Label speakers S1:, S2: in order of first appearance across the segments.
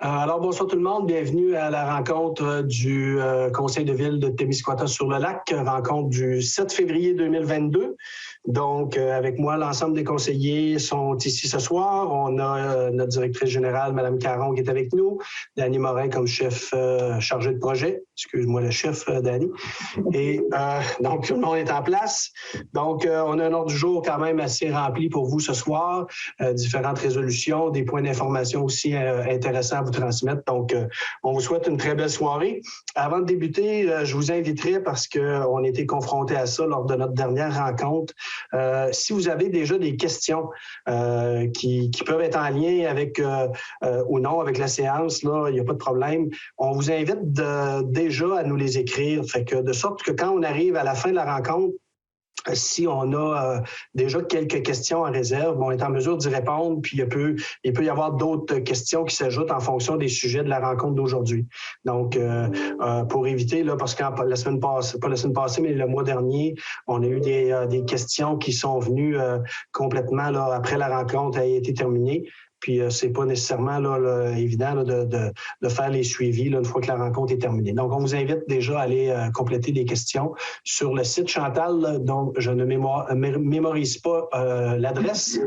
S1: Alors, bonsoir tout le monde. Bienvenue à la rencontre du Conseil de ville de Témiscouata-sur-le-Lac, rencontre du 7 février 2022. Donc, avec moi, l'ensemble des conseillers sont ici ce soir. On a notre directrice générale, Mme Caron, qui est avec nous. Dany Morin comme chef chargé de projet. Excuse-moi, le chef, Dany. Et donc, tout le monde est en place. Donc, on a un ordre du jour quand même assez rempli pour vous ce soir. Différentes résolutions, des points d'information aussi intéressants à vous transmettre. Donc, on vous souhaite une très belle soirée. Avant de débuter, je vous inviterai, parce qu'on a été confrontés à ça lors de notre dernière rencontre, si vous avez déjà des questions qui peuvent être en lien avec ou non avec la séance, là, il n'y a pas de problème. On vous invite déjà à nous les écrire, fait que de sorte que quand on arrive à la fin de la rencontre, si on a déjà quelques questions en réserve, on est en mesure d'y répondre, puis il peut y avoir d'autres questions qui s'ajoutent en fonction des sujets de la rencontre d'aujourd'hui. Donc, pour éviter, là, parce que la semaine passée, pas la semaine passée, mais le mois dernier, on a eu des questions qui sont venues complètement là, après la rencontre a été terminée. Puis, c'est pas nécessairement évident là, de faire les suivis là, une fois que la rencontre est terminée. Donc, on vous invite déjà à aller compléter des questions sur le site. Chantal, dont je ne mémorise pas l'adresse.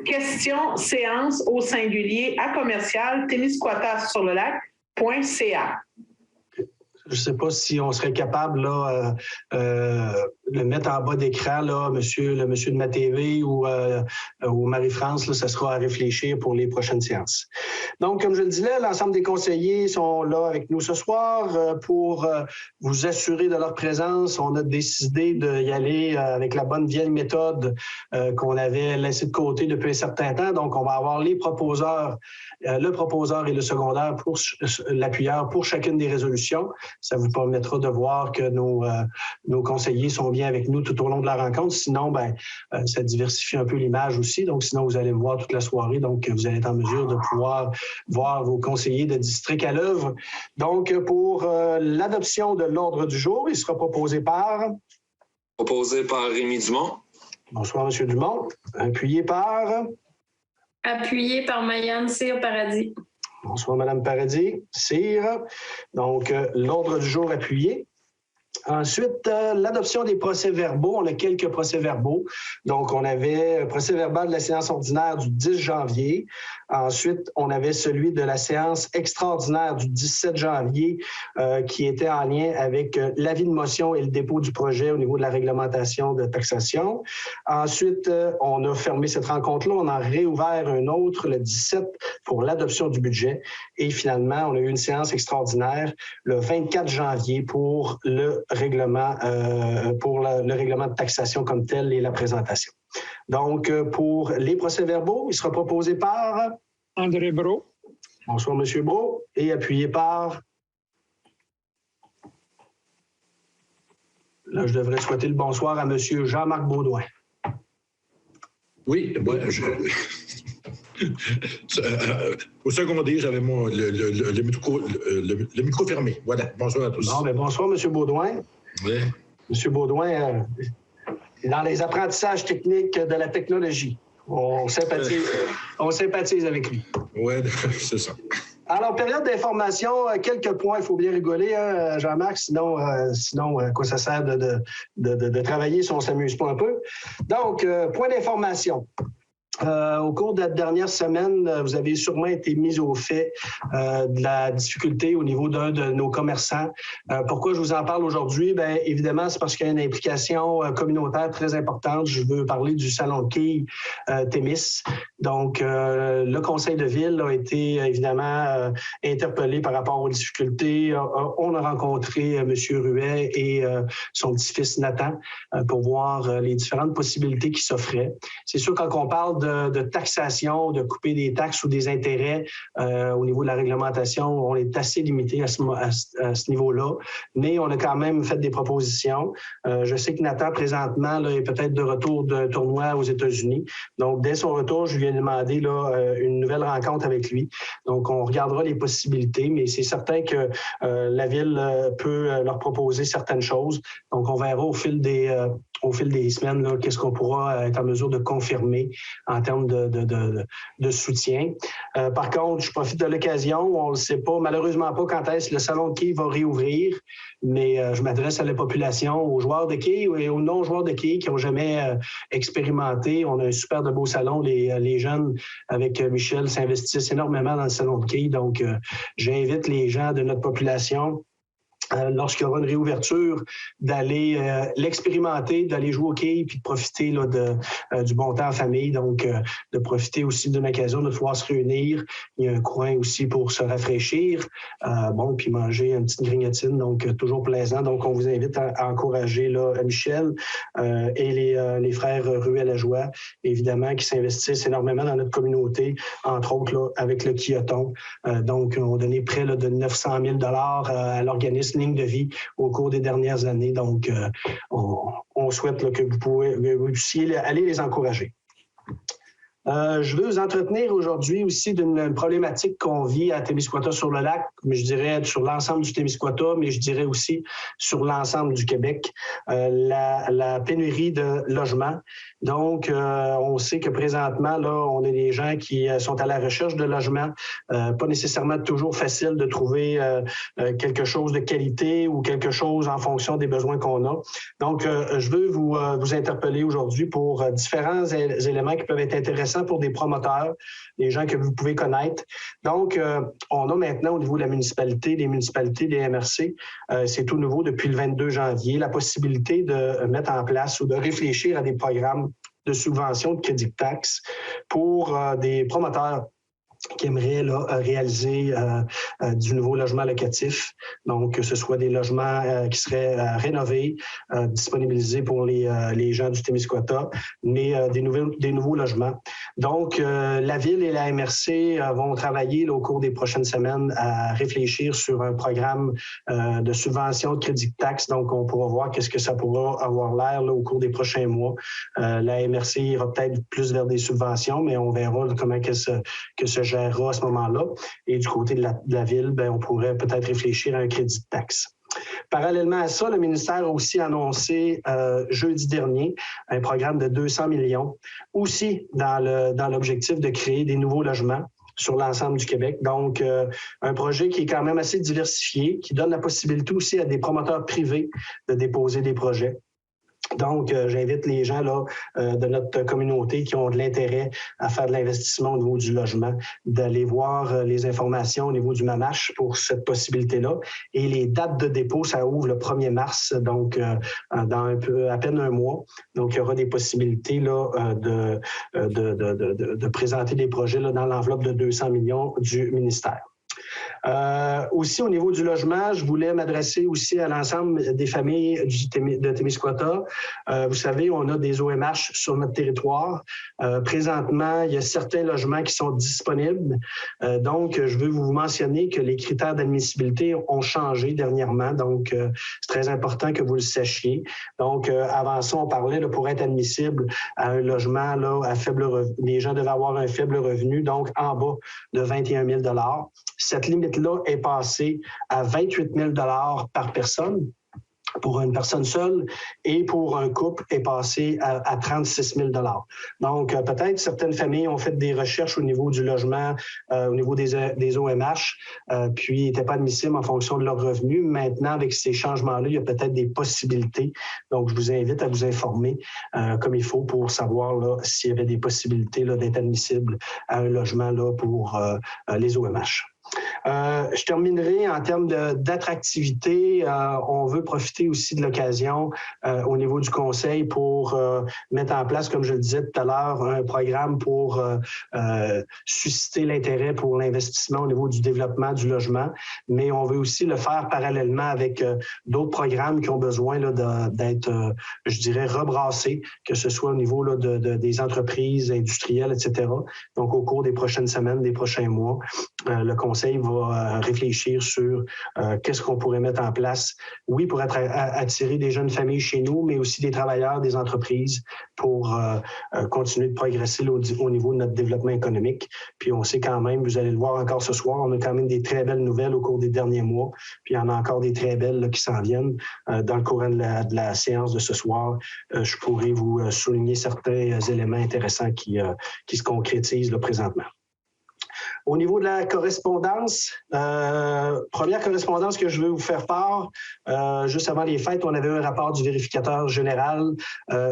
S2: Question séance au singulier à commercial témiscouata-sur-le-lac.ca.
S1: Je ne sais pas si on serait capable là, le mettre en bas d'écran, là, monsieur de ma TV ou Marie-France, là, ça sera à réfléchir pour les prochaines séances. Donc, comme je le disais, l'ensemble des conseillers sont là avec nous ce soir pour vous assurer de leur présence. On a décidé d'y aller avec la bonne vieille méthode qu'on avait laissée de côté depuis un certain temps. Donc, on va avoir les proposeurs, le proposeur et le secondaire pour l'appuyeur pour chacune des résolutions. Ça vous permettra de voir que nos conseillers sont bien avec nous tout au long de la rencontre. Sinon, ça diversifie un peu l'image aussi. Donc, sinon, vous allez me voir toute la soirée. Donc, vous allez être en mesure de pouvoir voir vos conseillers de district à l'œuvre. Donc, pour l'adoption de l'ordre du jour, il sera proposé par...
S3: Proposé par Rémi Dumont.
S1: Bonsoir, M. Dumont. Appuyé par...
S4: Appuyé par Mayane Cyr-Paradis.
S1: Bonsoir, Mme Paradis. Cyr. Donc, l'ordre du jour appuyé. Ensuite, l'adoption des procès-verbaux. On a quelques procès-verbaux. Donc, on avait un procès-verbal de la séance ordinaire du 10 janvier. Ensuite, on avait celui de la séance extraordinaire du 17 janvier qui était en lien avec l'avis de motion et le dépôt du projet au niveau de la réglementation de taxation. Ensuite, on a fermé cette rencontre-là. On a réouvert un autre, le 17, pour l'adoption du budget. Et finalement, on a eu une séance extraordinaire le 24 janvier pour le règlement de taxation comme tel et la présentation. Donc, pour les procès-verbaux, il sera proposé par...
S5: André Brault.
S1: Bonsoir, M. Brault. Et appuyé par... Là, je devrais souhaiter le bonsoir à M. Jean-Marc Beaudoin.
S6: Oui, moi, au secondaire, j'avais le micro fermé. Voilà, bonsoir à tous.
S1: Bon, bonsoir, M. Beaudoin.
S6: Oui.
S1: M. Beaudoin est dans les apprentissages techniques de la technologie. On sympathise avec lui.
S6: Oui, c'est ça.
S1: Alors, période d'information, quelques points, il faut bien rigoler, hein, Jean-Marc, sinon à quoi ça sert de travailler si on ne s'amuse pas un peu. Donc, point d'information. Au cours de la dernière semaine, vous avez sûrement été mis au fait de la difficulté au niveau d'un de nos commerçants. Pourquoi je vous en parle aujourd'hui? Bien, évidemment, c'est parce qu'il y a une implication communautaire très importante. Je veux parler du salon de quilles Témis. Donc, le conseil de ville a été évidemment interpellé par rapport aux difficultés. On a rencontré M. Ruet et son petit-fils Nathan pour voir les différentes possibilités qui s'offraient. C'est sûr, quand on parle de taxation, de couper des taxes ou des intérêts au niveau de la réglementation, on est assez limité à ce niveau-là, mais on a quand même fait des propositions. Je sais que Nathan, présentement, là, est peut-être de retour d'un tournoi aux États-Unis. Donc, dès son retour, je lui ai demandé là, une nouvelle rencontre avec lui. Donc, on regardera les possibilités, mais c'est certain que la Ville peut leur proposer certaines choses. Donc, on verra au fil des semaines qu'est-ce qu'on pourra être en mesure de confirmer en termes de soutien. Par contre, je profite de l'occasion, on ne le sait pas, malheureusement pas quand est-ce que le salon de quai va réouvrir, mais je m'adresse à la population, aux joueurs de quai et aux non-joueurs de quai qui n'ont jamais expérimenté. On a un super de beau salon. Les jeunes, avec Michel, s'investissent énormément dans le salon de quai. Donc, j'invite les gens de notre population lorsqu'il y aura une réouverture, d'aller l'expérimenter, d'aller jouer au quai, puis de profiter là, du bon temps en famille. Donc, de profiter aussi d'une occasion de pouvoir se réunir. Il y a un coin aussi pour se rafraîchir, puis manger une petite grignotine, donc toujours plaisant. Donc, on vous invite à encourager là, Michel et les frères Ruel-Lajoie, évidemment, qui s'investissent énormément dans notre communauté, entre autres là, avec le quilloton. Donc, on a donné près là, de 900 000 $ à l'organisme Ligne de vie au cours des dernières années. Donc, on souhaite là, que vous puissiez aller les encourager. Je veux vous entretenir aujourd'hui aussi d'une problématique qu'on vit à Témiscouata-sur-le-Lac, mais je dirais sur l'ensemble du Témiscouata, mais je dirais aussi sur l'ensemble du Québec, la pénurie de logements. Donc, on sait que présentement, là, on a des gens qui sont à la recherche de logements, pas nécessairement toujours facile de trouver quelque chose de qualité ou quelque chose en fonction des besoins qu'on a. Donc, je veux vous interpeller aujourd'hui pour différents éléments qui peuvent être intéressants pour des promoteurs, des gens que vous pouvez connaître. Donc, on a maintenant au niveau de la municipalité, des municipalités, des MRC, c'est tout nouveau depuis le 22 janvier, la possibilité de mettre en place ou de réfléchir à des programmes de subvention de crédit de taxe pour des promoteurs qui aimeraient là, réaliser du nouveau logement locatif. Donc, que ce soit des logements qui seraient rénovés, disponibilisés pour les gens du Témiscouata, mais des nouveaux logements. Donc, la Ville et la MRC vont travailler là, au cours des prochaines semaines à réfléchir sur un programme de subvention de crédit de taxe. Donc, on pourra voir qu'est-ce que ça pourra avoir l'air là, au cours des prochains mois. La MRC ira peut-être plus vers des subventions, mais on verra là, comment que se gérera à ce moment-là. Et du côté de la Ville, bien, on pourrait peut-être réfléchir à un crédit de taxe. Parallèlement à ça, le ministère a aussi annoncé jeudi dernier un programme de 200 millions, aussi dans l'objectif de créer des nouveaux logements sur l'ensemble du Québec. Donc, un projet qui est quand même assez diversifié, qui donne la possibilité aussi à des promoteurs privés de déposer des projets. Donc, j'invite les gens là, de notre communauté qui ont de l'intérêt à faire de l'investissement au niveau du logement, d'aller voir les informations au niveau du MAMACH pour cette possibilité-là. Et les dates de dépôt, ça ouvre le 1er mars, donc dans à peine un mois. Donc, il y aura des possibilités là, de présenter des projets là, dans l'enveloppe de 200 millions du ministère. Aussi, au niveau du logement, je voulais m'adresser aussi à l'ensemble des familles de Témiscouata. Vous savez, on a des OMH sur notre territoire. Présentement, il y a certains logements qui sont disponibles. Donc, je veux vous mentionner que les critères d'admissibilité ont changé dernièrement. Donc, c'est très important que vous le sachiez. Donc, avant ça, on parlait là, pour être admissible à un logement là, à faible revenu. Les gens devaient avoir un faible revenu, donc en bas de 21 000 $. Cette limite-là est passée à 28 000 $ par personne pour une personne seule et pour un couple est passé à 36 000 $. Donc, peut-être certaines familles ont fait des recherches au niveau du logement, au niveau des OMH, puis n'étaient pas admissibles en fonction de leurs revenus. Maintenant, avec ces changements-là, il y a peut-être des possibilités. Donc, je vous invite à vous informer comme il faut pour savoir là, s'il y avait des possibilités là, d'être admissible à un logement là, pour les OMH. Je terminerai en termes d'attractivité. On veut profiter aussi de l'occasion au niveau du conseil pour mettre en place, comme je le disais tout à l'heure, un programme pour susciter l'intérêt pour l'investissement au niveau du développement du logement. Mais on veut aussi le faire parallèlement avec d'autres programmes qui ont besoin là, d'être, je dirais, rebrassés, que ce soit au niveau là, des entreprises industrielles, etc. Donc, au cours des prochaines semaines, des prochains mois, le Conseil va réfléchir sur qu'est-ce qu'on pourrait mettre en place, oui, pour attirer des jeunes familles chez nous, mais aussi des travailleurs, des entreprises pour continuer de progresser au niveau de notre développement économique. Puis on sait quand même, vous allez le voir encore ce soir, on a quand même des très belles nouvelles au cours des derniers mois, puis il y en a encore des très belles là, qui s'en viennent. Dans le courant de la séance de ce soir, je pourrais vous souligner certains éléments intéressants qui se concrétisent là, présentement. Au niveau de la correspondance, première correspondance que je veux vous faire part, juste avant les fêtes, on avait un rapport du vérificateur général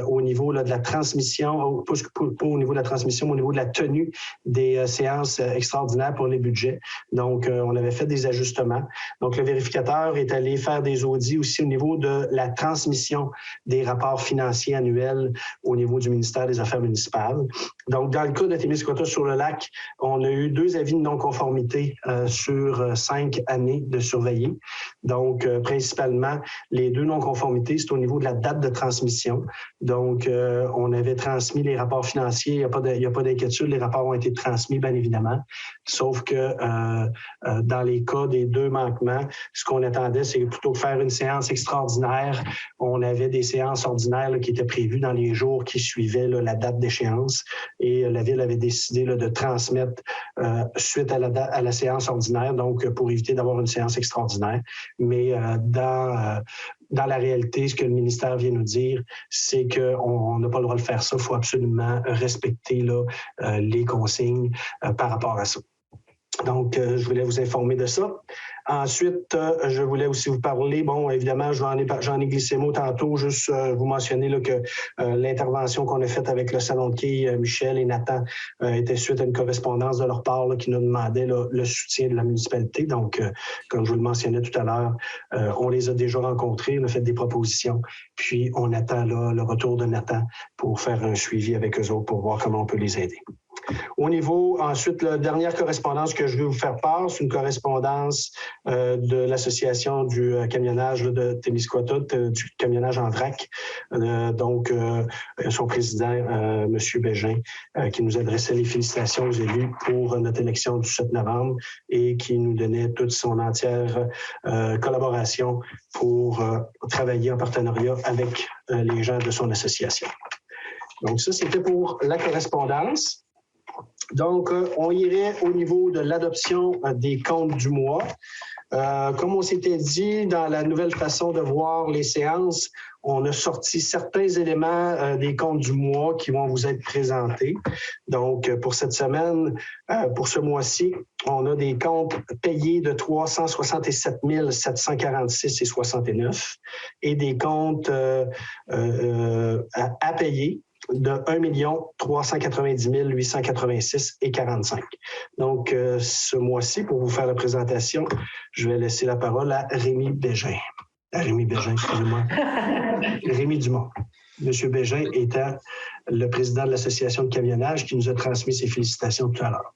S1: au niveau là, de la transmission, pas au niveau de la transmission, mais au niveau de la tenue des séances extraordinaires pour les budgets. Donc, on avait fait des ajustements. Donc, le vérificateur est allé faire des audits aussi au niveau de la transmission des rapports financiers annuels au niveau du ministère des Affaires municipales. Donc, dans le cas de Témiscouata-sur-le-Lac, on a eu 2 avis de non-conformité sur 5 années de surveillés. Donc, principalement, les 2 non-conformités, c'est au niveau de la date de transmission. Donc, on avait transmis les rapports financiers. Il n'y a pas d'inquiétude. Les rapports ont été transmis, bien évidemment. Sauf que dans les cas des 2 manquements, ce qu'on attendait, c'est plutôt que faire une séance extraordinaire, on avait des séances ordinaires là, qui étaient prévues dans les jours qui suivaient là, la date d'échéance. Et la Ville avait décidé là, de transmettre suite à la séance ordinaire, donc pour éviter d'avoir une séance extraordinaire. Mais dans la réalité, ce que le ministère vient nous dire, c'est qu'on n'a pas le droit de faire ça. Il faut absolument respecter là, les consignes par rapport à ça. Donc, je voulais vous informer de ça. Ensuite, je voulais aussi vous parler, bon, évidemment, j'en ai glissé mot tantôt, juste vous mentionner là, que l'intervention qu'on a faite avec le Salon de quai, Michel et Nathan, était suite à une correspondance de leur part là, qui nous demandait là, le soutien de la municipalité. Donc, comme je vous le mentionnais tout à l'heure, on les a déjà rencontrés, on a fait des propositions, puis on attend là, le retour de Nathan pour faire un suivi avec eux autres pour voir comment on peut les aider. Au niveau, ensuite, la dernière correspondance que je vais vous faire part, c'est une correspondance de l'Association du camionnage là, de Témiscouata, du camionnage en vrac. Donc, son président, M. Bégin, qui nous adressait les félicitations aux élus pour notre élection du 7 novembre et qui nous donnait toute son entière collaboration pour travailler en partenariat avec les gens de son association. Donc, ça, c'était pour la correspondance. Donc, on irait au niveau de l'adoption des comptes du mois. Comme on s'était dit, dans la nouvelle façon de voir les séances, on a sorti certains éléments des comptes du mois qui vont vous être présentés. Donc, pour cette semaine, pour ce mois-ci, on a des comptes payés de 367 746,69 et des comptes à payer de 1 390 886,45. Donc, ce mois-ci, pour vous faire la présentation, je vais laisser la parole à Rémi Bégin. Rémi Bégin, excusez-moi. Rémi Dumont. Monsieur Bégin étant le président de l'Association de camionnage qui nous a transmis ses félicitations tout à l'heure.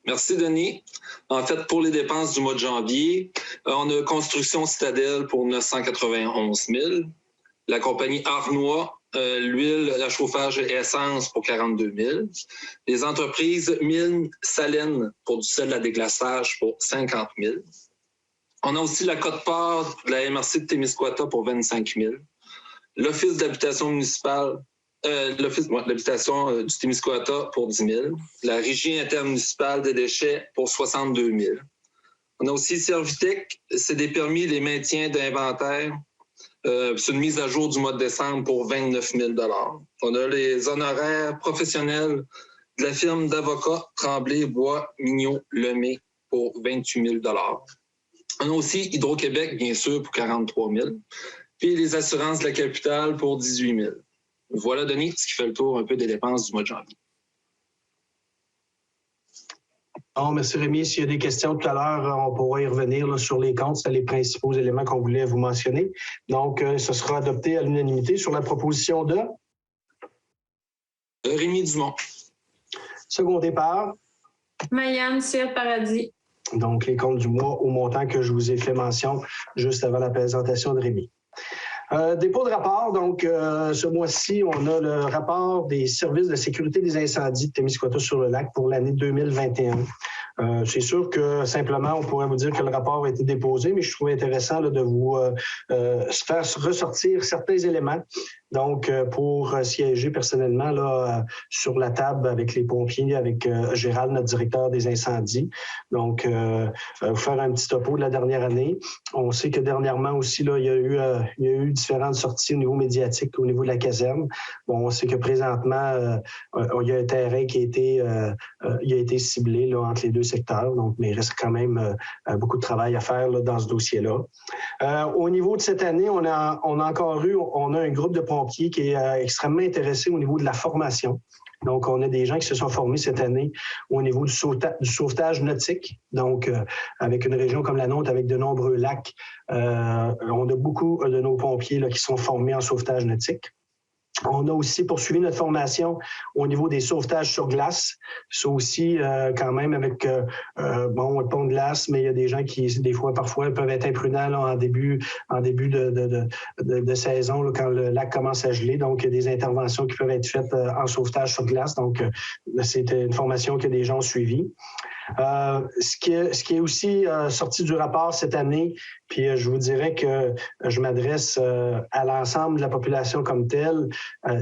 S3: Merci, Denis. En fait, pour les dépenses du mois de janvier, on a Construction Citadelle pour 991 000. La compagnie Arnois, l'huile, la chauffage et essence pour 42 000. Les entreprises Mine Salines pour du sel à déglaçage pour 50 000. On a aussi la quote-part de la MRC de Témiscouata pour 25 000. L'Office d'habitation municipale, l'Office d'habitation du Témiscouata pour 10 000. La Régie intermunicipale des déchets pour 62 000. On a aussi Servitec, c'est des permis, les maintiens d'inventaire. C'est une mise à jour du mois de décembre pour 29 000 $. On a les honoraires professionnels de la firme d'avocats Tremblay, Bois, Mignot, Lemay pour 28 000 $. On a aussi Hydro-Québec, bien sûr, pour 43 000 $. Puis les assurances de la capitale pour 18 000 $. Voilà, Denis, ce qui fait le tour un peu des dépenses du mois de janvier.
S1: Bon, merci Rémi. S'il y a des questions tout à l'heure, on pourra y revenir là, sur les comptes. C'est les principaux éléments qu'on voulait vous mentionner. Donc, ce sera adopté à l'unanimité sur la proposition de
S3: Rémi Dumont.
S1: Secondé par
S4: Mayanne Cyr-Paradis.
S1: Donc, les comptes du mois au montant que je vous ai fait mention juste avant la présentation de Rémi. Dépôt de rapport. Donc, ce mois-ci, on a le rapport des services de sécurité des incendies de Témiscouata-sur-le-Lac pour l'année 2021. C'est sûr que simplement, on pourrait vous dire que le rapport a été déposé, mais je trouve intéressant là, de vous faire ressortir certains éléments. Donc, pour siéger personnellement là, sur la table avec les pompiers, avec Gérald, notre directeur des incendies. Donc, vous faire un petit topo de la dernière année. On sait que dernièrement aussi, là, il y a eu différentes sorties au niveau médiatique, au niveau de la caserne. Bon, on sait que présentement, il y a un terrain qui a été ciblé là, entre les deux secteurs. Donc, mais il reste quand même beaucoup de travail à faire là, dans ce dossier-là. Au niveau de cette année, on a un groupe de pompiers qui est extrêmement intéressé au niveau de la formation. Donc, on a des gens qui se sont formés cette année au niveau du sauvetage nautique. Donc, avec une région comme la nôtre, avec de nombreux lacs, on a beaucoup de nos pompiers là, qui sont formés en sauvetage nautique. On a aussi poursuivi notre formation au niveau des sauvetages sur glace. Ça aussi, quand même, avec le pont de glace, mais il y a des gens qui, parfois, peuvent être imprudents là, en début de saison, là, quand le lac commence à geler. Donc, il y a des interventions qui peuvent être faites en sauvetage sur glace. Donc, c'est une formation que des gens ont suivie. Ce qui est aussi sorti du rapport cette année, puis je vous dirais que je m'adresse à l'ensemble de la population comme telle,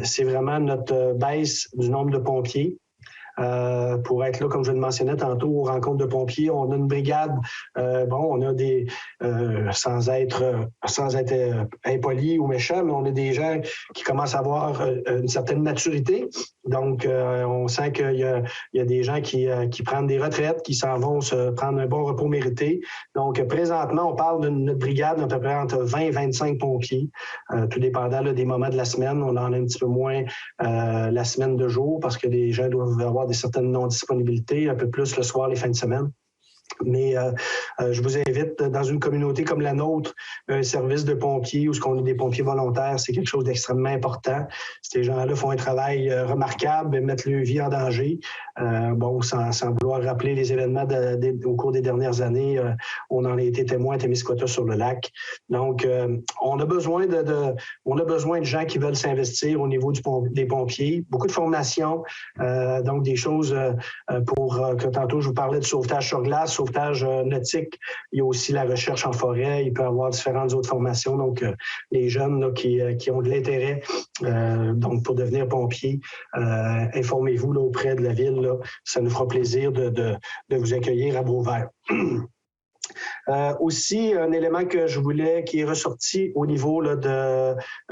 S1: c'est vraiment notre baisse du nombre de pompiers. Pour être là, comme je le mentionnais tantôt, aux rencontres de pompiers, on a une brigade, on a des, sans être impoli ou méchant, mais on a des gens qui commencent à avoir une certaine maturité. Donc, on sent qu'il y a des gens qui prennent des retraites, qui s'en vont se prendre un bon repos mérité. Donc, présentement, on parle de notre brigade à peu près entre 20 et 25 pompiers, tout dépendant là, des moments de la semaine. On en a un petit peu moins la semaine de jour parce que les gens doivent avoir certaines non-disponibilités, un peu plus le soir, les fins de semaine. Mais je vous invite, dans une communauté comme la nôtre, un service de pompiers où on a des pompiers volontaires, c'est quelque chose d'extrêmement important. Ces gens-là font un travail remarquable, mettent leur vie en danger. Sans vouloir rappeler les événements au cours des dernières années, on en a été témoin à Témiscouata sur le lac. Donc, on a besoin de gens qui veulent s'investir au niveau des pompiers. Beaucoup de formations, donc des choses pour que tantôt je vous parlais de sauvetage sur glace, sauvetage nautique. Il y a aussi la recherche en forêt. Il peut y avoir différentes autres formations. Donc, les jeunes là, qui ont de l'intérêt donc pour devenir pompier, informez-vous là, auprès de la ville. Là. Ça nous fera plaisir de vous accueillir à Beauvert. Aussi, un élément que je voulais, qui est ressorti au niveau là,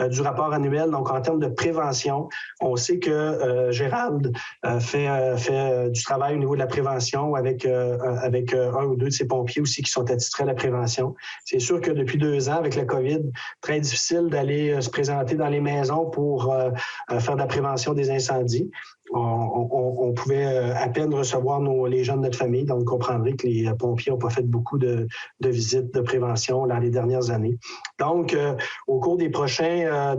S1: du rapport annuel, donc en termes de prévention, on sait que Gérald fait du travail au niveau de la prévention avec un ou deux de ses pompiers aussi qui sont attitrés à la prévention. C'est sûr que depuis 2 ans, avec la COVID, très difficile d'aller se présenter dans les maisons pour faire de la prévention des incendies. On pouvait à peine recevoir les gens de notre famille, donc vous comprendrez que les pompiers n'ont pas fait beaucoup de visites de prévention dans les dernières années. Donc, au cours des prochains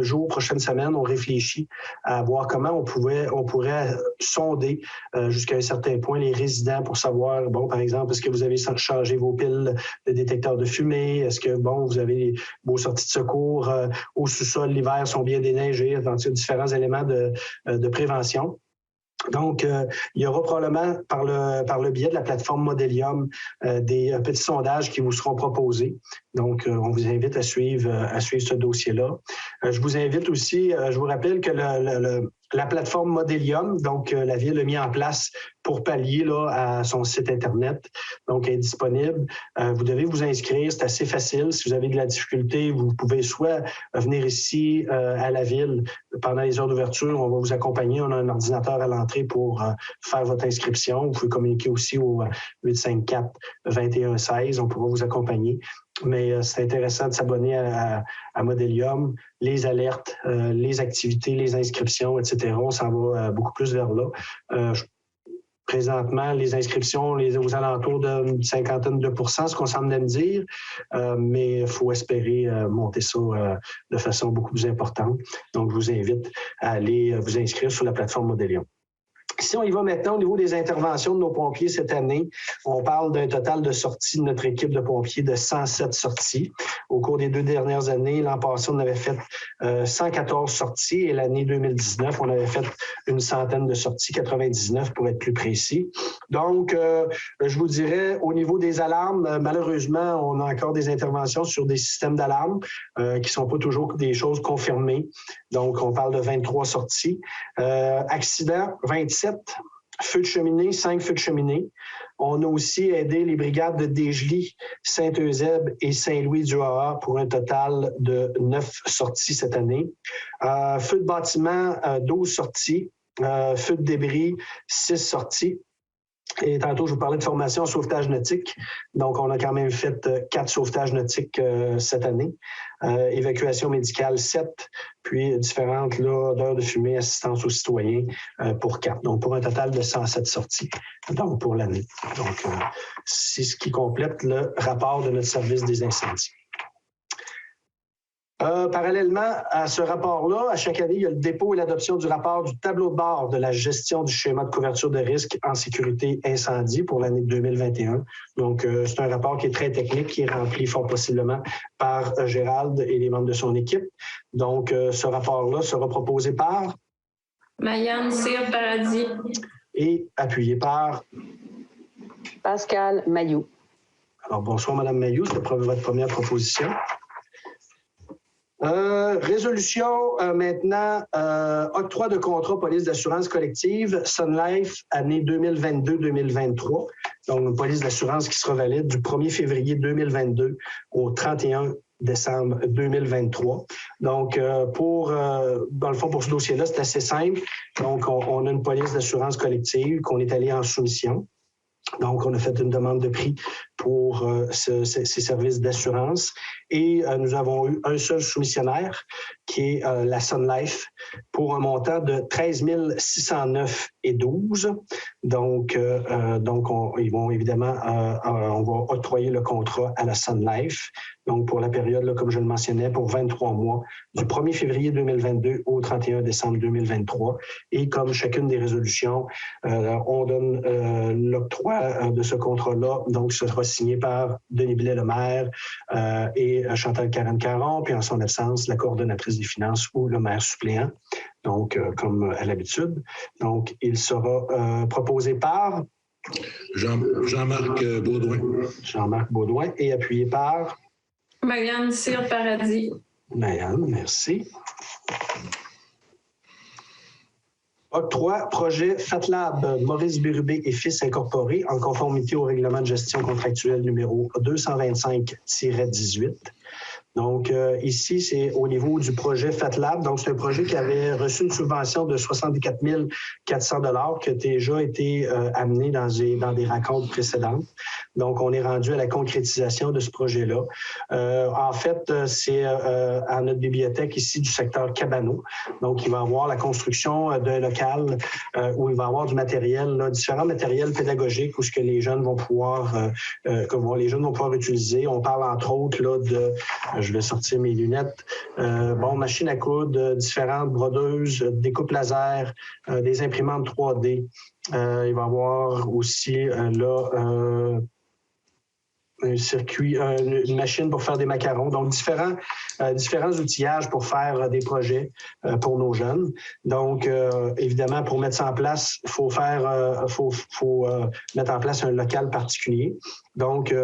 S1: jours, prochaines semaines, on réfléchit à voir comment on pourrait sonder jusqu'à un certain point les résidents pour savoir, par exemple, est-ce que vous avez changé vos piles de détecteurs de fumée? Est-ce que, vous avez vos sorties de secours au sous-sol l'hiver sont bien déneigées? Donc, il y a différents éléments de prévention. Donc, il y aura probablement, par le biais de la plateforme Modelium, des petits sondages qui vous seront proposés. Donc, on vous invite à suivre ce dossier-là. Je vous invite aussi, je vous rappelle que la plateforme Modelium, donc la Ville a mis en place pour pallier là, à son site Internet, donc elle est disponible. Vous devez vous inscrire, c'est assez facile. Si vous avez de la difficulté, vous pouvez soit venir ici à la Ville pendant les heures d'ouverture, on va vous accompagner, on a un ordinateur à l'entrée pour faire votre inscription. Vous pouvez communiquer aussi au 854-2116, on pourra vous accompagner. Mais c'est intéressant de s'abonner à Modelium, les alertes, les activités, les inscriptions, etc. On s'en va beaucoup plus vers là. Présentement, les inscriptions aux alentours d'une 50%, ce qu'on semble me dire, mais il faut espérer monter ça de façon beaucoup plus importante. Donc, je vous invite à aller vous inscrire sur la plateforme Modelium. Si on y va maintenant au niveau des interventions de nos pompiers cette année, on parle d'un total de sorties de notre équipe de pompiers de 107 sorties. Au cours des 2 dernières années, l'an passé, on avait fait 114 sorties et l'année 2019, on avait fait une centaine de sorties, 99 pour être plus précis. Donc, je vous dirais, au niveau des alarmes, malheureusement, on a encore des interventions sur des systèmes d'alarme qui ne sont pas toujours des choses confirmées. Donc, on parle de 23 sorties. Accidents, 27. Feux de cheminée, 5 feux de cheminée. On a aussi aidé les brigades de Desjely, Saint-Eusèbe et Saint-Louis-du-Haha pour un total de 9 sorties cette année. Feux de bâtiment, 12 sorties. Feux de débris, 6 sorties. Et tantôt, je vous parlais de formation en sauvetage nautique. Donc, on a quand même fait 4 sauvetages nautiques cette année. Évacuation médicale, 7. Puis différentes d'heures de fumée, assistance aux citoyens pour 4. Donc, pour un total de 107 sorties donc pour l'année. Donc, c'est ce qui complète le rapport de notre service des incendies. Parallèlement à ce rapport-là, à chaque année, il y a le dépôt et l'adoption du rapport du tableau de bord de la gestion du schéma de couverture de risque en sécurité incendie pour l'année 2021. Donc, c'est un rapport qui est très technique, qui est rempli fort possiblement par Gérald et les membres de son équipe. Donc, ce rapport-là sera proposé par
S4: Mayane Cyr Paradis
S1: et appuyé par
S5: Pascal Mailloux.
S1: Alors, bonsoir, Mme Mailloux, c'est votre première proposition. Résolution maintenant, octroi de contrat police d'assurance collective, Sun Life, année 2022-2023. Donc, une police d'assurance qui sera valide du 1er février 2022 au 31 décembre 2023. Donc, dans le fond, pour ce dossier-là, c'est assez simple. Donc, on a une police d'assurance collective qu'on est allé en soumission. Donc, on a fait une demande de prix pour ces services d'assurance et nous avons eu un seul soumissionnaire qui est la Sun Life pour un montant de 13 609,12. Donc, ils vont évidemment, on va octroyer le contrat à la Sun Life. Donc, pour la période, là, comme je le mentionnais, pour 23 mois, du 1er février 2022 au 31 décembre 2023. Et comme chacune des résolutions, on donne l'octroi de ce contrat-là. Donc, ce sera signé par Denis Blais-Lemaire et Chantal Caron, puis en son absence, la coordonnatrice des finances ou le maire suppléant, donc comme à l'habitude. Donc, il sera proposé par
S6: Jean-Marc Baudouin.
S1: Jean-Marc Baudouin et appuyé par
S4: Mayane Cyr Paradis.
S1: Mayane, merci. Octroi, projet FatLab, Maurice Bérubé et Fils incorporé en conformité au règlement de gestion contractuelle numéro 225-18. Donc, ici, c'est au niveau du projet FatLab. Donc, c'est un projet qui avait reçu une subvention de 64 400 $ qui a déjà été amené dans des rencontres précédentes. Donc, on est rendu à la concrétisation de ce projet-là. En fait, c'est à notre bibliothèque ici du secteur Cabano. Donc, il va y avoir la construction d'un local où il va y avoir du matériel, là, différents matériels pédagogiques où ce que les jeunes vont pouvoir, utiliser. On parle entre autres là, de, je vais sortir mes lunettes, machines à coudre, différentes brodeuses, découpes laser, des imprimantes 3D. Il va y avoir aussi un circuit, une machine pour faire des macarons. Donc, différents outillages pour faire des projets pour nos jeunes. Donc, évidemment, pour mettre ça en place, il faut mettre en place un local particulier. Donc,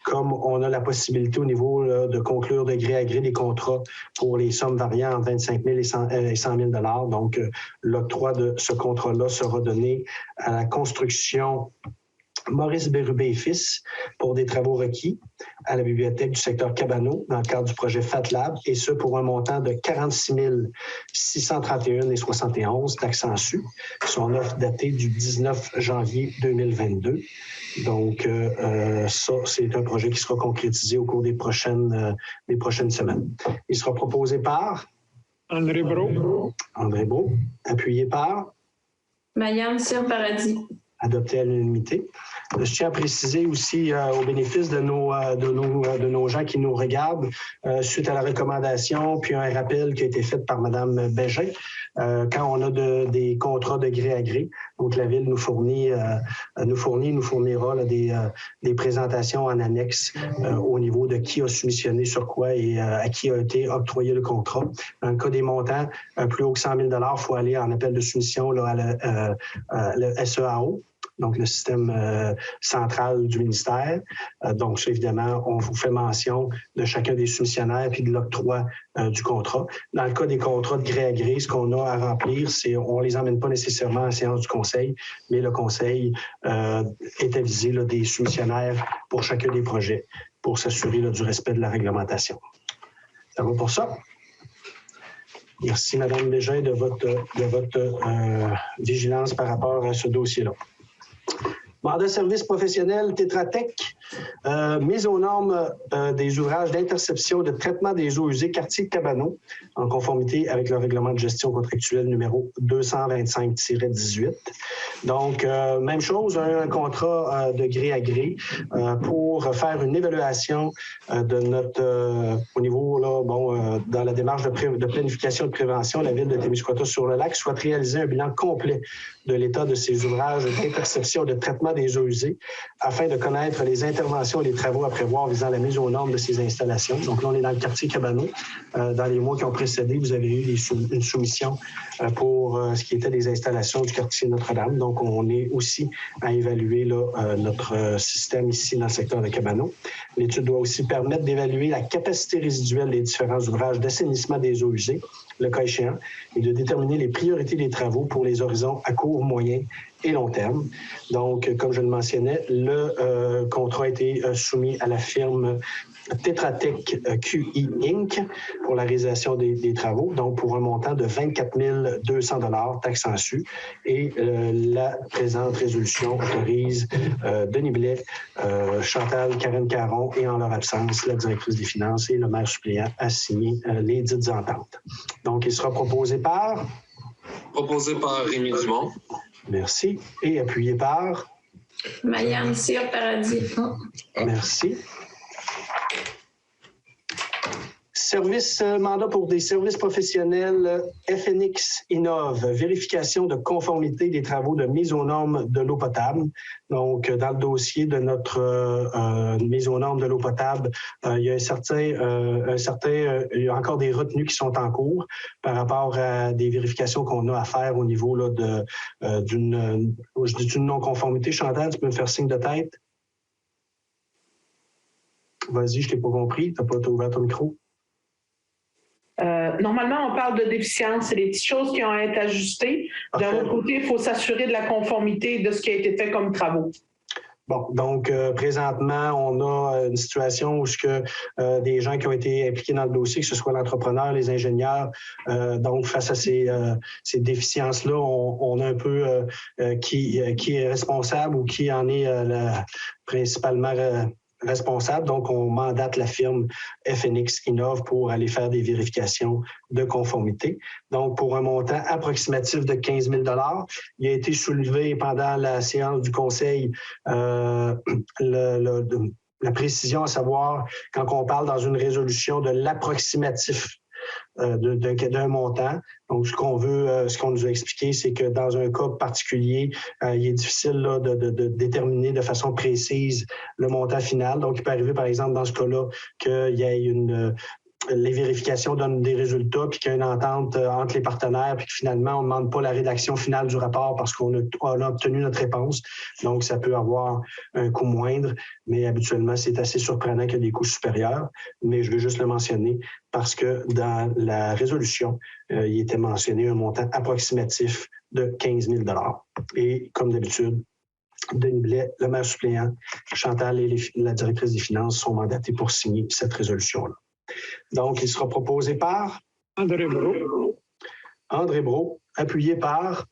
S1: comme on a la possibilité au niveau de conclure de gré à gré des contrats pour les sommes variant entre 25 000 et 100 000 $. Donc, l'octroi de ce contrat-là sera donné à la construction Maurice Bérubé et Fils pour des travaux requis à la bibliothèque du secteur Cabano dans le cadre du projet FatLab, et ce pour un montant de 46 631,71 d'accent su. Son offre datée du 19 janvier 2022. Donc, ça, c'est un projet qui sera concrétisé au cours des prochaines semaines. Il sera proposé par
S7: André Brault.
S1: André Brault, appuyé par
S4: Mayane Cyr Paradis.
S1: Adopté à l'unanimité. Je tiens à préciser aussi au bénéfice de nos gens qui nous regardent, suite à la recommandation, puis un rappel qui a été fait par Mme Bégin, quand on a des contrats de gré à gré. Donc, la Ville nous fournira là, des présentations en annexe au niveau de qui a soumissionné sur quoi et à qui a été octroyé le contrat. Dans le cas des montants plus haut que 100 000 $, il faut aller en appel de soumission là, à le SEAO. Donc le système central du ministère. Donc, ça, évidemment, on vous fait mention de chacun des soumissionnaires puis de l'octroi du contrat. Dans le cas des contrats de gré à gré, ce qu'on a à remplir, c'est on ne les emmène pas nécessairement en séance du Conseil, mais le Conseil est avisé là, des soumissionnaires pour chacun des projets pour s'assurer là, du respect de la réglementation. Ça va pour ça? Merci, Mme Bégin, de votre vigilance par rapport à ce dossier-là. Mandat service professionnel Tetra Tech, mise aux normes des ouvrages d'interception de traitement des eaux usées quartier Cabano, en conformité avec le règlement de gestion contractuelle numéro 225-18. Donc, même chose, un contrat de gré à gré pour faire une évaluation de notre, au niveau, là, dans la démarche de planification de prévention, la Ville de Témiscouata-sur-le-Lac souhaite réaliser un bilan complet de l'état de ces ouvrages d'interception de traitement des eaux usées afin de connaître les interventions et les travaux à prévoir visant la mise aux normes de ces installations. Donc là, on est dans le quartier Cabano. Dans les mois qui ont précédé, vous avez eu une soumission pour ce qui était des installations du quartier Notre-Dame. Donc, on est aussi à évaluer là, notre système ici dans le secteur de Cabano. L'étude doit aussi permettre d'évaluer la capacité résiduelle des différents ouvrages d'assainissement des eaux usées, le cas échéant, et de déterminer les priorités des travaux pour les horizons à court, moyen et long terme. Donc, comme je le mentionnais, le contrat a été soumis à la firme Tetra Tech QI Inc. pour la réalisation des travaux, donc pour un montant de 24 200 $ taxes en su. Et la présente résolution autorise Denis Blais, Chantal Karen-Caron et en leur absence, la directrice des finances et le maire suppléant à signer les dites ententes. Donc, il sera proposé par...
S3: Proposé par Rémi Dumont.
S1: Merci. Et appuyé par?
S4: Mayenne Cyr Paradis.
S1: Merci. Mandat pour des services professionnels FNX Innov, vérification de conformité des travaux de mise aux normes de l'eau potable. Donc, dans le dossier de notre mise aux normes de l'eau potable, il y a il y a encore des retenues qui sont en cours par rapport à des vérifications qu'on a à faire au niveau là, d'une non-conformité. Chantal, tu peux me faire signe de tête? Vas-y, je ne t'ai pas compris. Tu n'as pas ouvert ton micro.
S2: Normalement, on parle de déficience. C'est des petites choses qui ont à être ajustées. D'un autre côté, il faut s'assurer de la conformité de ce qui a été fait comme travaux.
S1: Bon, donc présentement, on a une situation où des gens qui ont été impliqués dans le dossier, que ce soit l'entrepreneur, les ingénieurs, donc face à ces déficiences-là, on a un peu qui est responsable ou qui en est principalement responsable. Donc, on mandate la firme FNX Innov pour aller faire des vérifications de conformité. Donc, pour un montant approximatif de 15 000 $, il a été soulevé pendant la séance du Conseil la précision à savoir, quand on parle dans une résolution de l'approximatif d'un montant. Donc, ce qu'on nous a expliqué, c'est que dans un cas particulier, il est difficile là, de déterminer de façon précise le montant final. Donc, il peut arriver, par exemple, dans ce cas-là, qu'il y ait les vérifications donnent des résultats, puis qu'il y a une entente entre les partenaires, puis que finalement, on ne demande pas la rédaction finale du rapport parce qu'on a obtenu notre réponse. Donc, ça peut avoir un coût moindre, mais habituellement, c'est assez surprenant qu'il y ait des coûts supérieurs. Mais je veux juste le mentionner parce que dans la résolution, il était mentionné un montant approximatif de 15 000 $. Et comme d'habitude, Denis Blais, le maire suppléant, Chantal et la directrice des finances sont mandatés pour signer cette résolution-là. Donc, il sera proposé par?
S7: André Brault.
S1: André Brault, appuyé par?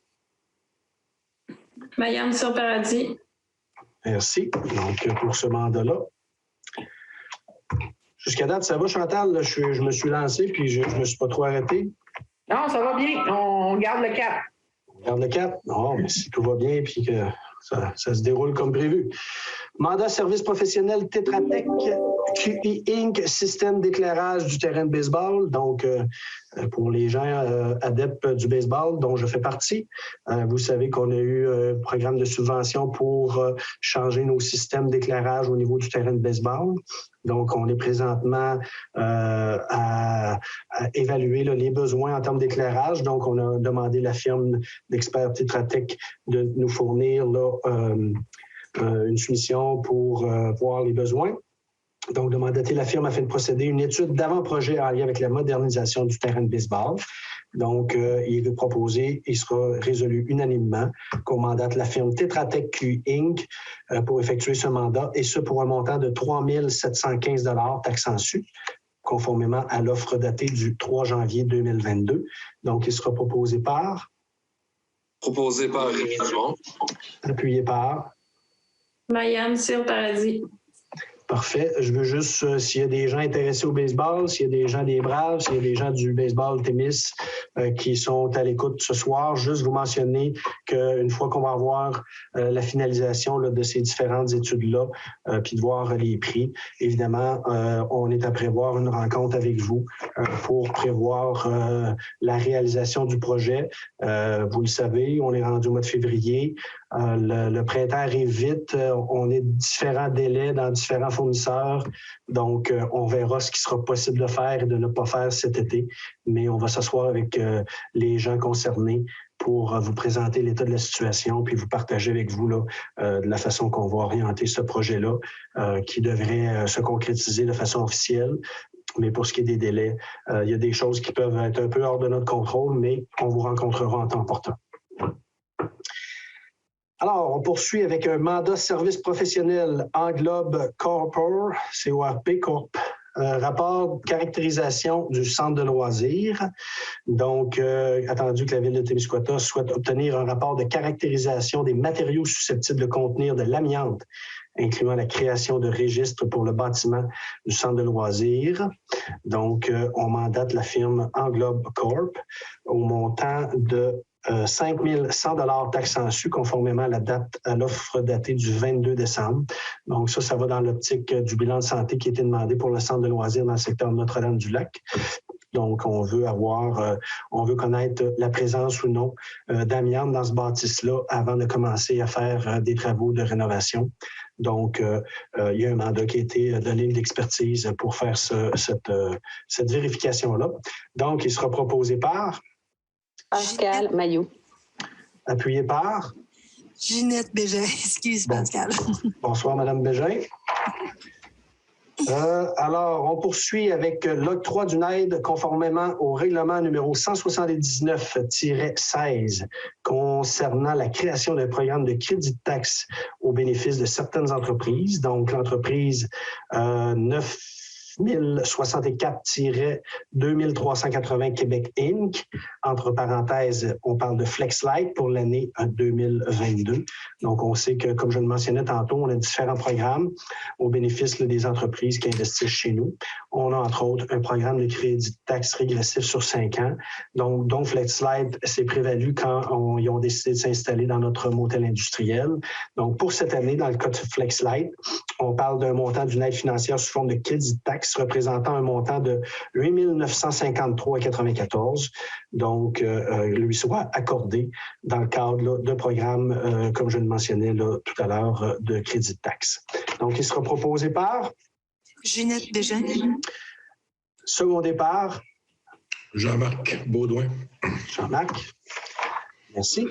S4: Mayenne Cyr Paradis.
S1: Merci. Donc, pour ce mandat-là. Jusqu'à date, ça va, Chantal? Là, je me suis lancé, puis je ne me suis pas trop arrêté.
S2: Non, ça va bien. On garde le cap.
S1: On garde le cap? Non, mais si tout va bien, puis que ça se déroule comme prévu. Mandat service professionnel Tetra Tech QE Inc., système d'éclairage du terrain de baseball. Donc, pour les gens adeptes du baseball, dont je fais partie, vous savez qu'on a eu un programme de subvention pour changer nos systèmes d'éclairage au niveau du terrain de baseball. Donc, on est présentement à évaluer là, les besoins en termes d'éclairage. Donc, on a demandé à la firme d'experts Tetra Tech de nous fournir là, une soumission pour voir les besoins. Donc, de mandater la firme afin de procéder à une étude d'avant-projet en lien avec la modernisation du terrain de baseball. Donc, il est proposé, il sera résolu unanimement qu'on mandate la firme Tetra Tech Q Inc. Pour effectuer ce mandat, et ce pour un montant de 3 715 $ taxes en su, conformément à l'offre datée du 3 janvier 2022. Donc, il sera proposé par...
S3: Proposé par Rémi Dumont.
S1: Appuyé par...
S4: Marianne Cyr-Paradis.
S1: Parfait. Je veux juste, s'il y a des gens intéressés au baseball, s'il y a des gens des Braves, s'il y a des gens du baseball Témis qui sont à l'écoute ce soir, juste vous mentionner qu'une fois qu'on va avoir la finalisation là, de ces différentes études-là, puis de voir les prix, évidemment, on est à prévoir une rencontre avec vous pour prévoir la réalisation du projet. Vous le savez, on est rendu au mois de février. Le printemps arrive vite. On est différents délais dans différents fournisseurs. Donc, on verra ce qui sera possible de faire et de ne pas faire cet été. Mais on va s'asseoir avec les gens concernés pour vous présenter l'état de la situation puis vous partager avec vous là, de la façon qu'on va orienter ce projet-là qui devrait se concrétiser de façon officielle. Mais pour ce qui est des délais, il y a des choses qui peuvent être un peu hors de notre contrôle, mais on vous rencontrera en temps portant. Alors, on poursuit avec un mandat service professionnel Englobe Corpor, CORP Corp. Rapport de caractérisation du centre de loisirs. Donc, attendu que la Ville de Témiscouata souhaite obtenir un rapport de caractérisation des matériaux susceptibles de contenir de l'amiante, incluant la création de registres pour le bâtiment du centre de loisirs. Donc, on mandate la firme Englobe Corp au montant de 5 100 $ taxes en su, conformément à l'offre datée du 22 décembre. Donc, ça va dans l'optique du bilan de santé qui a été demandé pour le centre de loisirs dans le secteur de Notre-Dame-du-Lac. Donc, on veut connaître la présence ou non d'amiante dans ce bâtisse-là avant de commencer à faire des travaux de rénovation. Donc, il y a un mandat qui a été donné d'expertise pour faire cette vérification-là. Donc, il sera proposé par...
S5: Pascal Maillot.
S1: Appuyé par?
S8: Ginette Bégin. Excuse, Pascal.
S1: Bonsoir, Mme Bégin. Alors, on poursuit avec l'octroi d'une aide conformément au règlement numéro 179-16 concernant la création d'un programme de crédit de taxe au bénéfice de certaines entreprises. Donc, l'entreprise 9064-2380 Québec Inc. Entre parenthèses, on parle de FlexLight pour l'année 2022. Donc, on sait que, comme je le mentionnais tantôt, on a différents programmes au bénéfice des entreprises qui investissent chez nous. On a, entre autres, un programme de crédit de taxe régressif sur 5 ans. Donc FlexLight s'est prévalu quand ils ont décidé de s'installer dans notre motel industriel. Donc, pour cette année, dans le cas de FlexLight, on parle d'un montant d'une aide financière sous forme de crédit de taxe représentant un montant de 8 953,94. Donc, lui soit accordé dans le cadre là, de programmes, comme je le mentionnais là, tout à l'heure, de crédit de taxe. Donc, il sera proposé par...
S8: Ginette Bégin.
S1: Secondé par...
S6: Jean-Marc Baudouin.
S1: Jean-Marc. Merci.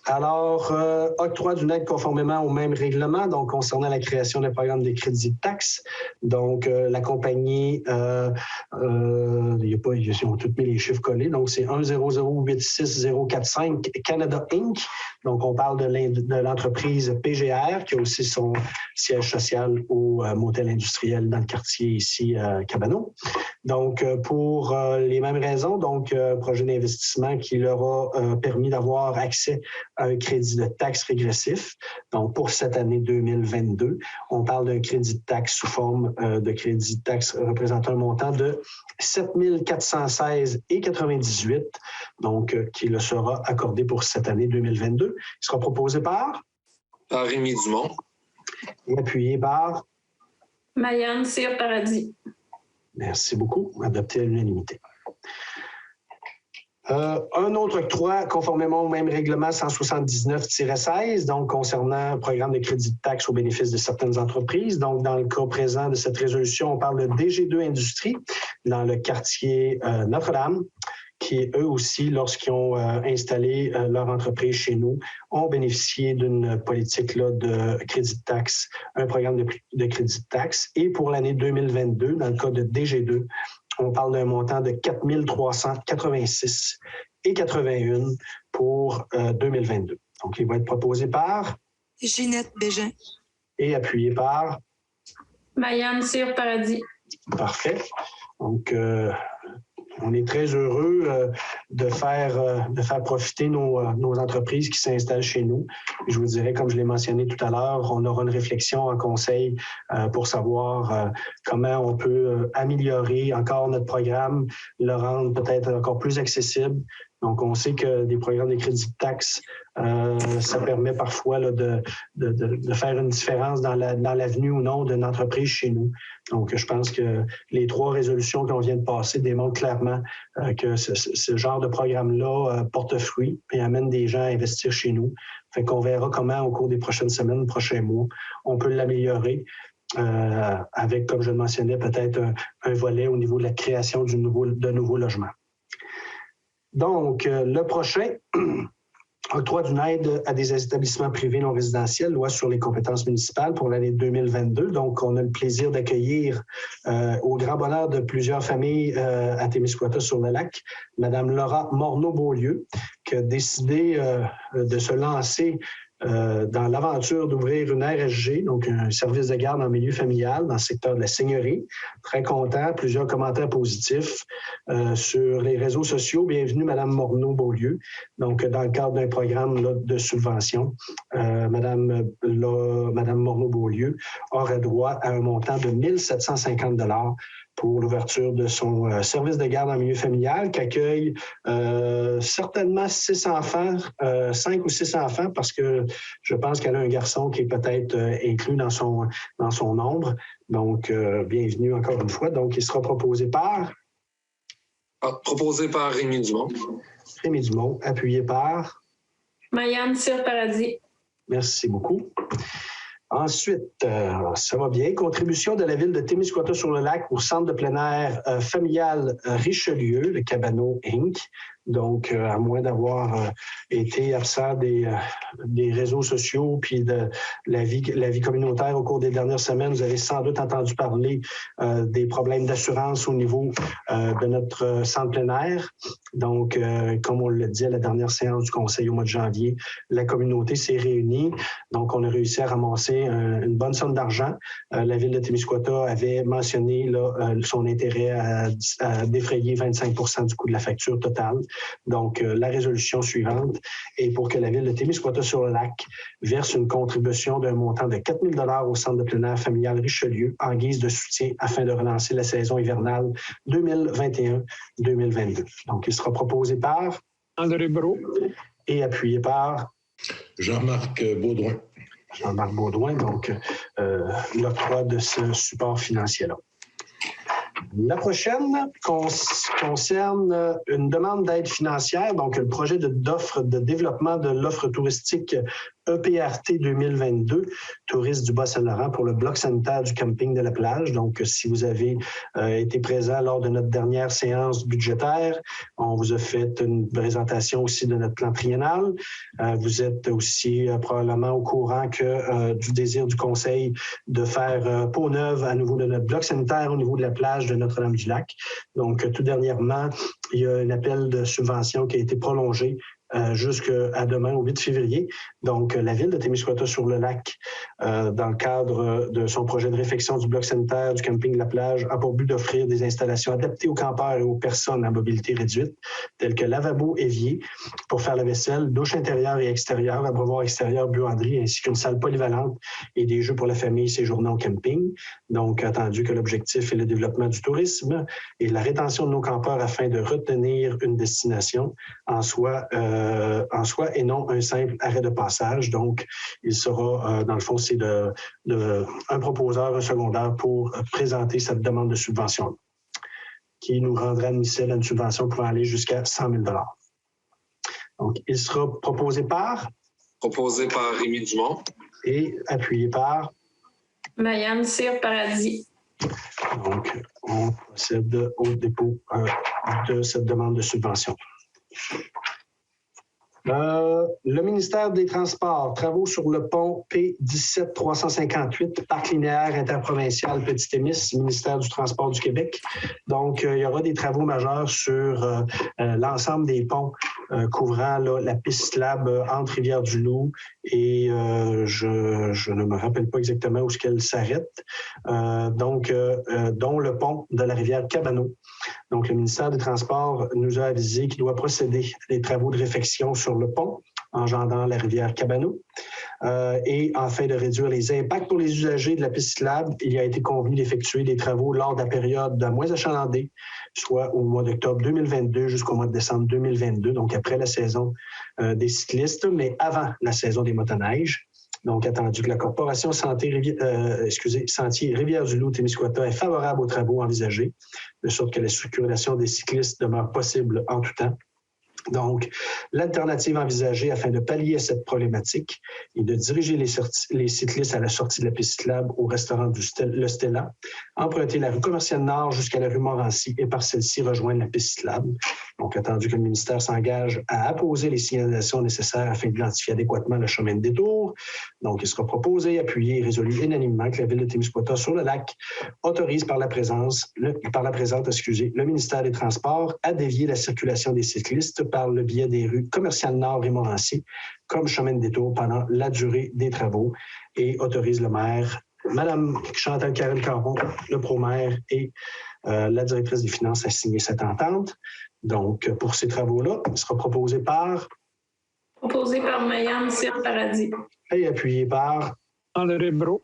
S1: Alors, octroi d'une aide conformément au même règlement, donc concernant la création d'un programme de crédit de taxe. Donc, la compagnie, ils ont tous mis les chiffres collés, donc c'est 10086-045 Canada Inc. Donc, on parle de l'entreprise PGR qui a aussi son siège social au motel industriel dans le quartier ici à Cabano. Donc, pour les mêmes raisons, donc, projet d'investissement qui leur a permis d'avoir accès à un crédit de taxe régressif. Donc, pour cette année 2022, on parle d'un crédit de taxe sous forme de crédit de taxe représentant un montant de 7 416,98, donc qui le sera accordé pour cette année 2022. Il sera proposé par?
S3: Par Rémi Dumont.
S1: Et appuyé par?
S4: Mayane Cyr Paradis.
S1: Merci beaucoup. Adopté à l'unanimité. Un autre octroi, conformément au même règlement 179-16, donc concernant un programme de crédit de taxe au bénéfice de certaines entreprises. Donc, dans le cas présent de cette résolution, on parle de DG2 Industries dans le quartier Notre-Dame, qui, eux aussi, lorsqu'ils ont installé leur entreprise chez nous, ont bénéficié d'une politique là, de crédit de taxe, un programme de crédit de taxe. Et pour l'année 2022, dans le cas de DG2, on parle d'un montant de 4 386,81 pour 2022. Donc, il va être proposé par...
S8: Ginette Bégin.
S1: Et appuyé par...
S4: Mayane Cyr Paradis.
S1: Parfait. Donc, on est très heureux de faire profiter nos entreprises qui s'installent chez nous. Je vous dirais, comme je l'ai mentionné tout à l'heure, on aura une réflexion en conseil pour savoir comment on peut améliorer encore notre programme, le rendre peut-être encore plus accessible. Donc, on sait que des programmes de crédit de taxe, ça permet parfois là, de faire une différence dans l'avenue ou non d'une entreprise chez nous. Donc, je pense que les 3 résolutions qu'on vient de passer démontrent clairement que ce genre de programme-là porte fruit et amène des gens à investir chez nous. Fait qu'on verra comment, au cours des prochaines semaines, prochains mois, on peut l'améliorer. Avec, comme je le mentionnais, peut-être un volet au niveau de la création de nouveaux logements. Donc, le prochain, octroi d'une aide à des établissements privés non résidentiels, loi sur les compétences municipales pour l'année 2022. Donc, on a le plaisir d'accueillir, au grand bonheur de plusieurs familles à Témiscouata-sur-le-Lac, Mme Laura Morneau-Beaulieu, qui a décidé de se lancer dans l'aventure d'ouvrir une RSG, donc un service de garde en milieu familial dans le secteur de la seigneurie. Très content, plusieurs commentaires positifs sur les réseaux sociaux. Bienvenue, Mme Morneau-Beaulieu. Donc, dans le cadre d'un programme là, de subvention, Mme Morneau-Beaulieu aurait droit à un montant de 1 750 $ pour l'ouverture de son service de garde en milieu familial qui accueille certainement 6 enfants, 5 ou 6 enfants, parce que je pense qu'elle a un garçon qui est peut-être inclus dans son nombre. Donc, bienvenue encore une fois. Donc, il sera proposé par...
S3: Proposé par Rémi Dumont.
S1: Rémi Dumont, appuyé par...
S4: Mayane Cyr Paradis.
S1: Merci beaucoup. Ensuite, ça va bien. Contribution de la ville de Témiscouata-sur-le-Lac au centre de plein air familial Richelieu, le Cabano Inc. Donc, à moins d'avoir été absent des réseaux sociaux puis de la vie communautaire au cours des dernières semaines, vous avez sans doute entendu parler des problèmes d'assurance au niveau de notre centre plein air. Donc, comme on l'a dit à la dernière séance du Conseil au mois de janvier, la communauté s'est réunie. Donc, on a réussi à ramasser une bonne somme d'argent. La ville de Témiscouata avait mentionné là, son intérêt à défrayer 25 % du coût de la facture totale. Donc, la résolution suivante est pour que la ville de Témiscouata-sur-le-Lac verse une contribution d'un montant de 4 000 $ au centre de plein air familial Richelieu en guise de soutien afin de relancer la saison hivernale 2021-2022. Donc, il sera proposé par...
S7: André Brault.
S1: Et appuyé par...
S6: Jean-Marc Beaudoin.
S1: Jean-Marc Beaudoin, donc l'octroi de ce support financier-là. La prochaine concerne une demande d'aide financière, donc le projet d'offre de développement de l'offre touristique EPRT 2022, touristes du Bas-Saint-Laurent pour le bloc sanitaire du camping de la plage. Donc, si vous avez été présent lors de notre dernière séance budgétaire, on vous a fait une présentation aussi de notre plan triennal. Vous êtes aussi probablement au courant du désir du Conseil de faire peau neuve à nouveau de notre bloc sanitaire au niveau de la plage de Notre-Dame-du-Lac. Donc, tout dernièrement, il y a un appel de subvention qui a été prolongé jusqu'à demain, au 8 février. Donc, la ville de Témiscouata-sur-le-Lac, dans le cadre de son projet de réfection du bloc sanitaire du camping de la plage, a pour but d'offrir des installations adaptées aux campeurs et aux personnes à mobilité réduite, telles que lavabo, évier pour faire la vaisselle, douche intérieure et extérieure, abreuvoir extérieur, buanderie, ainsi qu'une salle polyvalente et des jeux pour la famille séjournant au camping. Donc, attendu que l'objectif est le développement du tourisme et la rétention de nos campeurs afin de retenir une destination en soi en soi et non un simple arrêt de passage. Donc, il sera, dans le fond, c'est un proposeur, un secondaire pour présenter cette demande de subvention qui nous rendrait admissible à une subvention pouvant aller jusqu'à 100 000 $. Donc, il sera proposé par?
S3: Proposé par Rémi Dumont.
S1: Et appuyé par?
S4: Mayane Cyr Paradis.
S1: Donc, on procède au dépôt de cette demande de subvention. Le ministère des Transports, travaux sur le pont P-17-358, parc linéaire interprovincial Petit-Émis, ministère du Transport du Québec. Donc, il y aura des travaux majeurs sur l'ensemble des ponts couvrant là, la piste slab entre Rivière-du-Loup et je ne me rappelle pas exactement où est-ce qu'elle s'arrête, dont le pont de la rivière Cabano. Donc, le ministère des Transports nous a avisé qu'il doit procéder à des travaux de réfection sur le pont engendrant la rivière Cabano. Et afin de réduire les impacts pour les usagers de la piste cyclable, il a été convenu d'effectuer des travaux lors de la période la moins achalandée, soit au mois d'octobre 2022 jusqu'au mois de décembre 2022, donc après la saison des cyclistes, mais avant la saison des motoneiges. Donc, attendu que la Corporation Sentier Rivière-du-Loup-Témiscouata est favorable aux travaux envisagés, de sorte que la circulation des cyclistes demeure possible en tout temps. Donc, l'alternative envisagée afin de pallier à cette problématique est de diriger les cyclistes à la sortie de la piste cyclable au restaurant Le Stella, emprunter la rue Commerciale Nord jusqu'à la rue Montrancy et par celle-ci rejoindre la piste cyclable. Donc, attendu que le ministère s'engage à apposer les signalisations nécessaires afin d'identifier adéquatement le chemin de détour. Donc, il sera proposé, appuyé et résolu unanimement que la Ville de Témiscouata sur le lac autorise par la présente, le ministère des Transports à dévier la circulation des cyclistes par le biais des rues Commerciale Nord et Montrancy comme chemin de détour pendant la durée des travaux et autorise le maire, Mme Chantal Karine Caron, le pro-maire et la directrice des finances à signer cette entente. Donc, pour ces travaux-là, il sera proposé par?
S4: Proposé par Mayane Cyr Paradis.
S1: Et appuyé par?
S7: André Brault.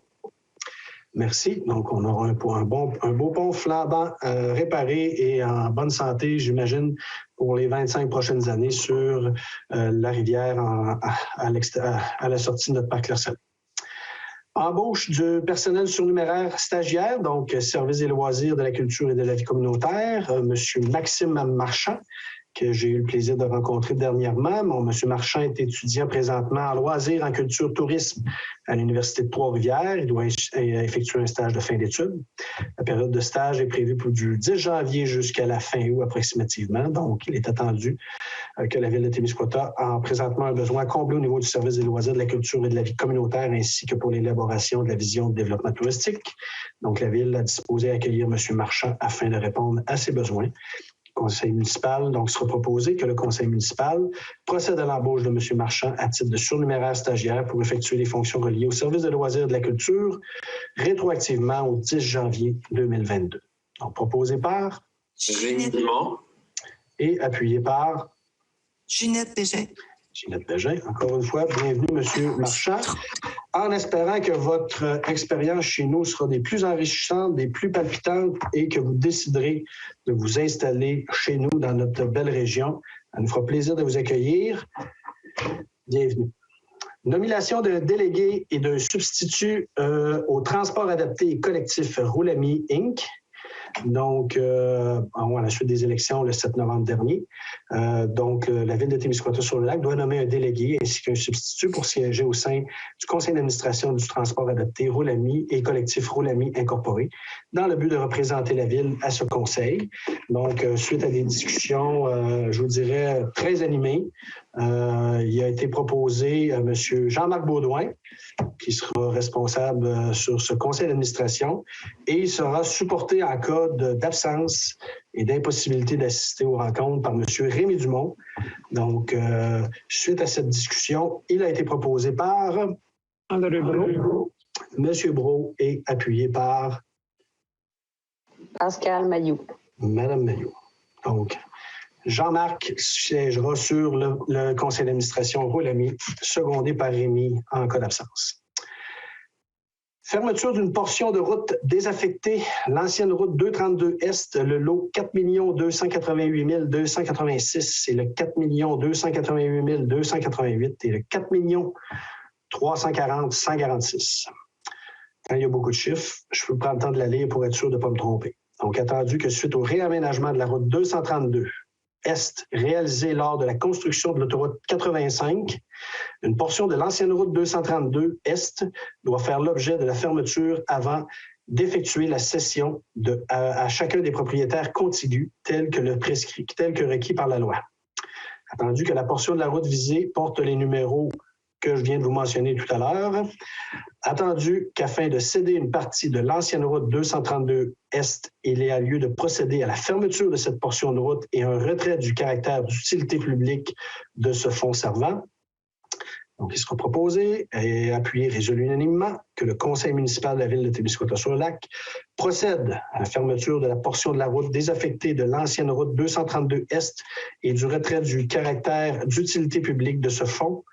S1: Merci. Donc, on aura un beau pont flambant réparé et en bonne santé, j'imagine, pour les 25 prochaines années sur la rivière à la sortie de notre parc Claircel. Embauche du personnel surnuméraire stagiaire, donc service des loisirs, de la culture et de la vie communautaire, M. Maxime Marchand, que j'ai eu le plaisir de rencontrer dernièrement. Mon M. Marchand est étudiant présentement en loisirs, en culture, tourisme à l'Université de Trois-Rivières. Il doit effectuer un stage de fin d'études. La période de stage est prévue du 10 janvier jusqu'à la fin août approximativement. Donc, il est attendu que la Ville de Témiscouata a présentement un besoin comblé au niveau du service des loisirs, de la culture et de la vie communautaire, ainsi que pour l'élaboration de la vision de développement touristique. Donc, la Ville a disposé à accueillir M. Marchand afin de répondre à ses besoins. Conseil municipal, donc, sera proposé que le conseil municipal procède à l'embauche de M. Marchand à titre de surnuméraire stagiaire pour effectuer les fonctions reliées au service de loisirs et de la culture rétroactivement au 10 janvier 2022. Donc, proposé par?
S3: Rémi Dumont.
S1: Et appuyé par?
S8: Ginette Bégin.
S1: Ginette Bégin. Encore une fois, bienvenue, M. Marchand. En espérant que votre expérience chez nous sera des plus enrichissantes, des plus palpitantes et que vous déciderez de vous installer chez nous dans notre belle région. Ça nous fera plaisir de vous accueillir. Bienvenue. Nomination d'un délégué et d'un substitut au transport adapté et collectif Roulami Inc. Donc, à la suite des élections le 7 novembre dernier. Donc, la Ville de Témiscouata-sur-le-Lac doit nommer un délégué ainsi qu'un substitut pour siéger au sein du conseil d'administration du transport adapté Roulami et collectif Roulami Incorporé dans le but de représenter la Ville à ce conseil. Donc, suite à des discussions, je vous dirais, très animées, il a été proposé à M. Jean-Marc Baudouin, qui sera responsable sur ce conseil d'administration, et il sera supporté en cas d'absence et d'impossibilité d'assister aux rencontres par M. Rémi Dumont. Donc, suite à cette discussion, il a été proposé par
S7: André Brault.
S1: M. Brault et appuyé par
S5: Pascal Mailloux.
S1: Mme Mailloux. Donc, Jean-Marc siégera sur le conseil d'administration Roulami, secondé par Rémi en cas d'absence. Fermeture d'une portion de route désaffectée, l'ancienne route 232 Est, le lot 4 288 286 et le 4 288 288 et le 4 340 146. Quand il y a beaucoup de chiffres, je peux prendre le temps de la lire pour être sûr de ne pas me tromper. Donc, attendu que suite au réaménagement de la route 232 Est réalisé lors de la construction de l'autoroute 85, une portion de l'ancienne route 232 Est doit faire l'objet de la fermeture avant d'effectuer la cession à chacun des propriétaires contigus tel que requis par la loi. Attendu que la portion de la route visée porte les numéros que je viens de vous mentionner tout à l'heure, attendu qu'afin de céder une partie de l'ancienne route 232 Est, il y a lieu de procéder à la fermeture de cette portion de route et un retrait du caractère d'utilité publique de ce fonds servant. Donc, il sera proposé et appuyé résolu unanimement que le conseil municipal de la ville de Témiscouata-sur-le-Lac procède à la fermeture de la portion de la route désaffectée de l'ancienne route 232 Est et du retrait du caractère d'utilité publique de ce fonds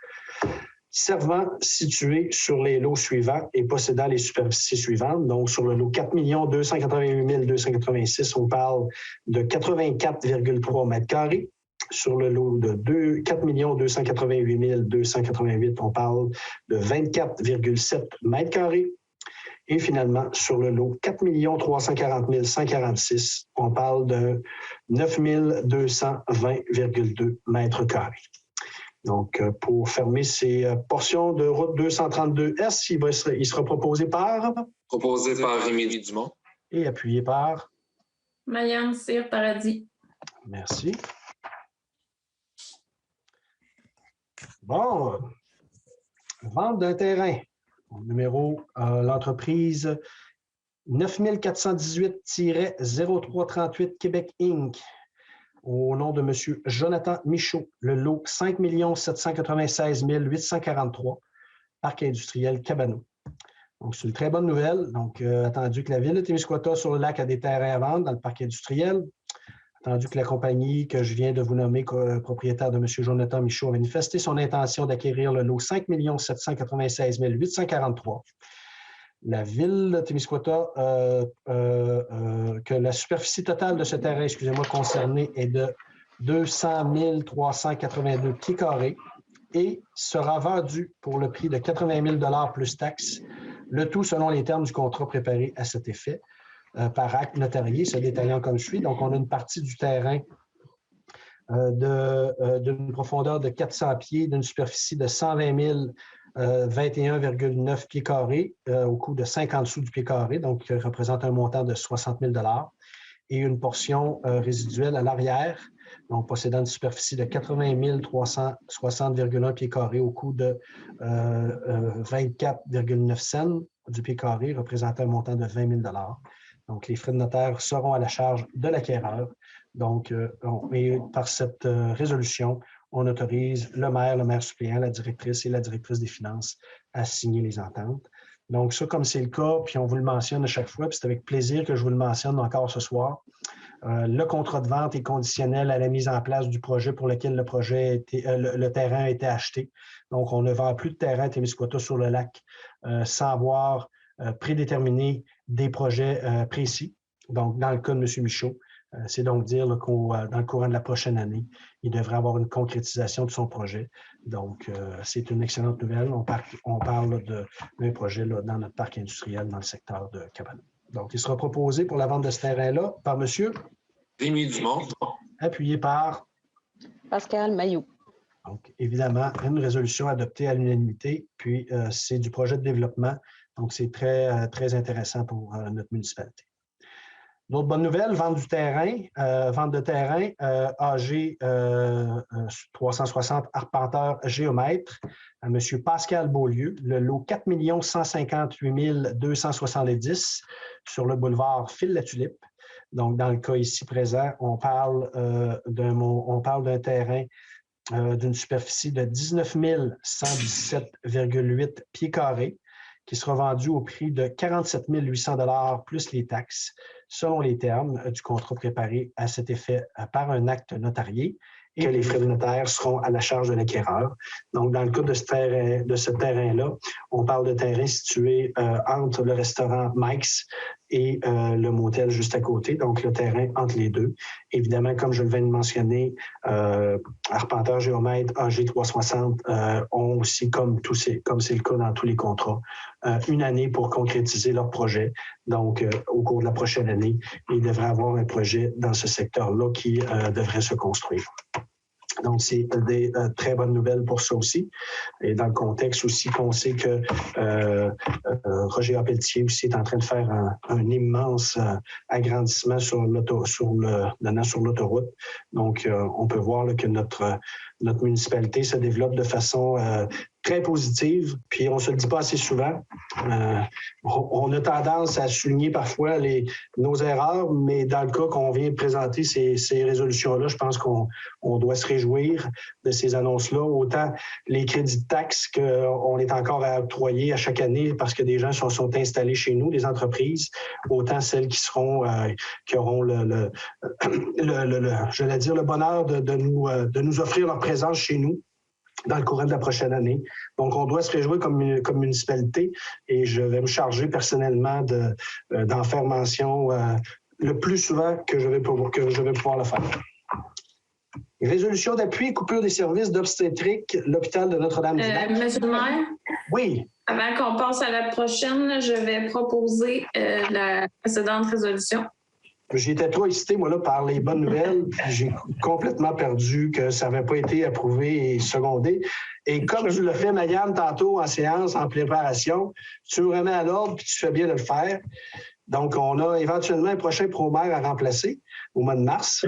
S1: servant situé sur les lots suivants et possédant les superficies suivantes. Donc, sur le lot 4 288 286, on parle de 84,3 mètres carrés. Sur le lot de 4 288 288, on parle de 24,7 mètres carrés. Et finalement, sur le lot 4 340 146, on parle de 9 220,2 mètres carrés. Donc, pour fermer ces portions de route 232 Est, il sera proposé par...
S3: Proposé par Rémi Dumont.
S1: Et appuyé par...
S4: Mayenne Cyr Paradis.
S1: Merci. Bon, vente d'un terrain. Numéro, l'entreprise 9418-0338 Québec Inc. Au nom de M. Jonathan Michaud, le lot 5 796 843, Parc industriel Cabano. Donc, c'est une très bonne nouvelle. Donc, attendu que la ville de Témiscouata-sur-le-Lac a des terrains à vendre dans le parc industriel, attendu que la compagnie que je viens de vous nommer propriétaire de M. Jonathan Michaud a manifesté son intention d'acquérir le lot 5 796 843. La ville de Témiscouata, que la superficie totale de ce terrain, concerné est de 200 382 pieds carrés et sera vendu pour le prix de 80 000 $ plus taxes, le tout selon les termes du contrat préparé à cet effet par acte notarié, se détaillant comme suit. Donc, on a une partie du terrain d'une profondeur de 400 pieds, d'une superficie de 120 21,9 pieds carrés au coût de 50 sous du pied carré, donc qui représente un montant de 60 000 $, et une portion résiduelle à l'arrière, donc possédant une superficie de 80 360,1 pieds carrés au coût de 24,9 cents du pied carré, représentant un montant de 20 000 $. Donc, les frais de notaire seront à la charge de l'acquéreur. Donc, et par cette résolution, on autorise le maire suppléant, la directrice et la directrice des finances à signer les ententes. Donc, ça, comme c'est le cas, puis on vous le mentionne à chaque fois, puis c'est avec plaisir que je vous le mentionne encore ce soir. Le contrat de vente est conditionnel à la mise en place du projet pour lequel le terrain a été acheté. Donc, on ne vend plus de terrain à Témiscouata-sur-le-Lac sans avoir prédéterminé des projets précis. Donc, dans le cas de M. Michaud, c'est donc dire qu'au dans le courant de la prochaine année, il devrait avoir une concrétisation de son projet. Donc, c'est une excellente nouvelle. On parle d'un projet là, dans notre parc industriel dans le secteur de Cabano. Donc, il sera proposé pour la vente de ce terrain-là par M.
S3: Rémi Dumont.
S1: Appuyé par
S5: Pascal Mailloux.
S1: Donc, évidemment, une résolution adoptée à l'unanimité, puis c'est du projet de développement. Donc, c'est très, très intéressant pour notre municipalité. D'autres bonnes nouvelles, vente de terrain, AG 360 arpenteur géomètre à M. Pascal Beaulieu, le lot 4 158 270 sur le boulevard Phil-la-Tulipe. Donc, dans le cas ici présent, on parle d'un terrain d'une superficie de 19 117,8 pieds carrés qui sera vendu au prix de 47 800 $ plus les taxes, selon les termes du contrat préparé à cet effet par un acte notarié que les frais de notaire seront à la charge de l'acquéreur. Donc, dans le cas de ce terrain-là, on parle de terrain situé entre le restaurant Mike's et le motel juste à côté, donc le terrain entre les deux. Évidemment, comme je le viens de mentionner, arpenteurs, géomètres, AG360 ont aussi, comme c'est le cas dans tous les contrats, une année pour concrétiser leur projet. Donc, au cours de la prochaine année, ils devraient avoir un projet dans ce secteur-là qui devrait se construire. Donc, c'est des très bonnes nouvelles pour ça aussi. Et dans le contexte aussi qu'on sait que Roger A. Pelletier aussi est en train de faire un immense agrandissement sur l'autoroute. Donc, on peut voir là, que notre municipalité se développe de façon très positive, puis on ne se le dit pas assez souvent. On a tendance à souligner parfois nos erreurs, mais dans le cas qu'on vient de présenter ces résolutions-là, je pense qu'on doit se réjouir de ces annonces-là. Autant les crédits de taxes qu'on est encore à octroyer à chaque année parce que des gens sont installés chez nous, des entreprises, autant celles qui auront le bonheur de nous offrir leur présence chez nous dans le courant de la prochaine année. Donc, on doit se réjouir comme municipalité et je vais me charger personnellement d'en faire mention le plus souvent que je vais pouvoir le faire. Résolution d'appui, coupure des services d'obstétrique, l'hôpital de Notre-Dame-du-Lac.
S4: Monsieur le maire?
S1: Oui.
S4: Avant qu'on passe à la prochaine, je vais proposer la précédente résolution.
S1: J'étais trop excité, moi, là, par les bonnes nouvelles. J'ai complètement perdu que ça n'avait pas été approuvé et secondé. Et comme tu l'as fait, Marianne, tantôt en séance, en préparation, tu me remets à l'ordre puis tu fais bien de le faire. Donc, on a éventuellement un prochain pro-maire à remplacer au mois de mars.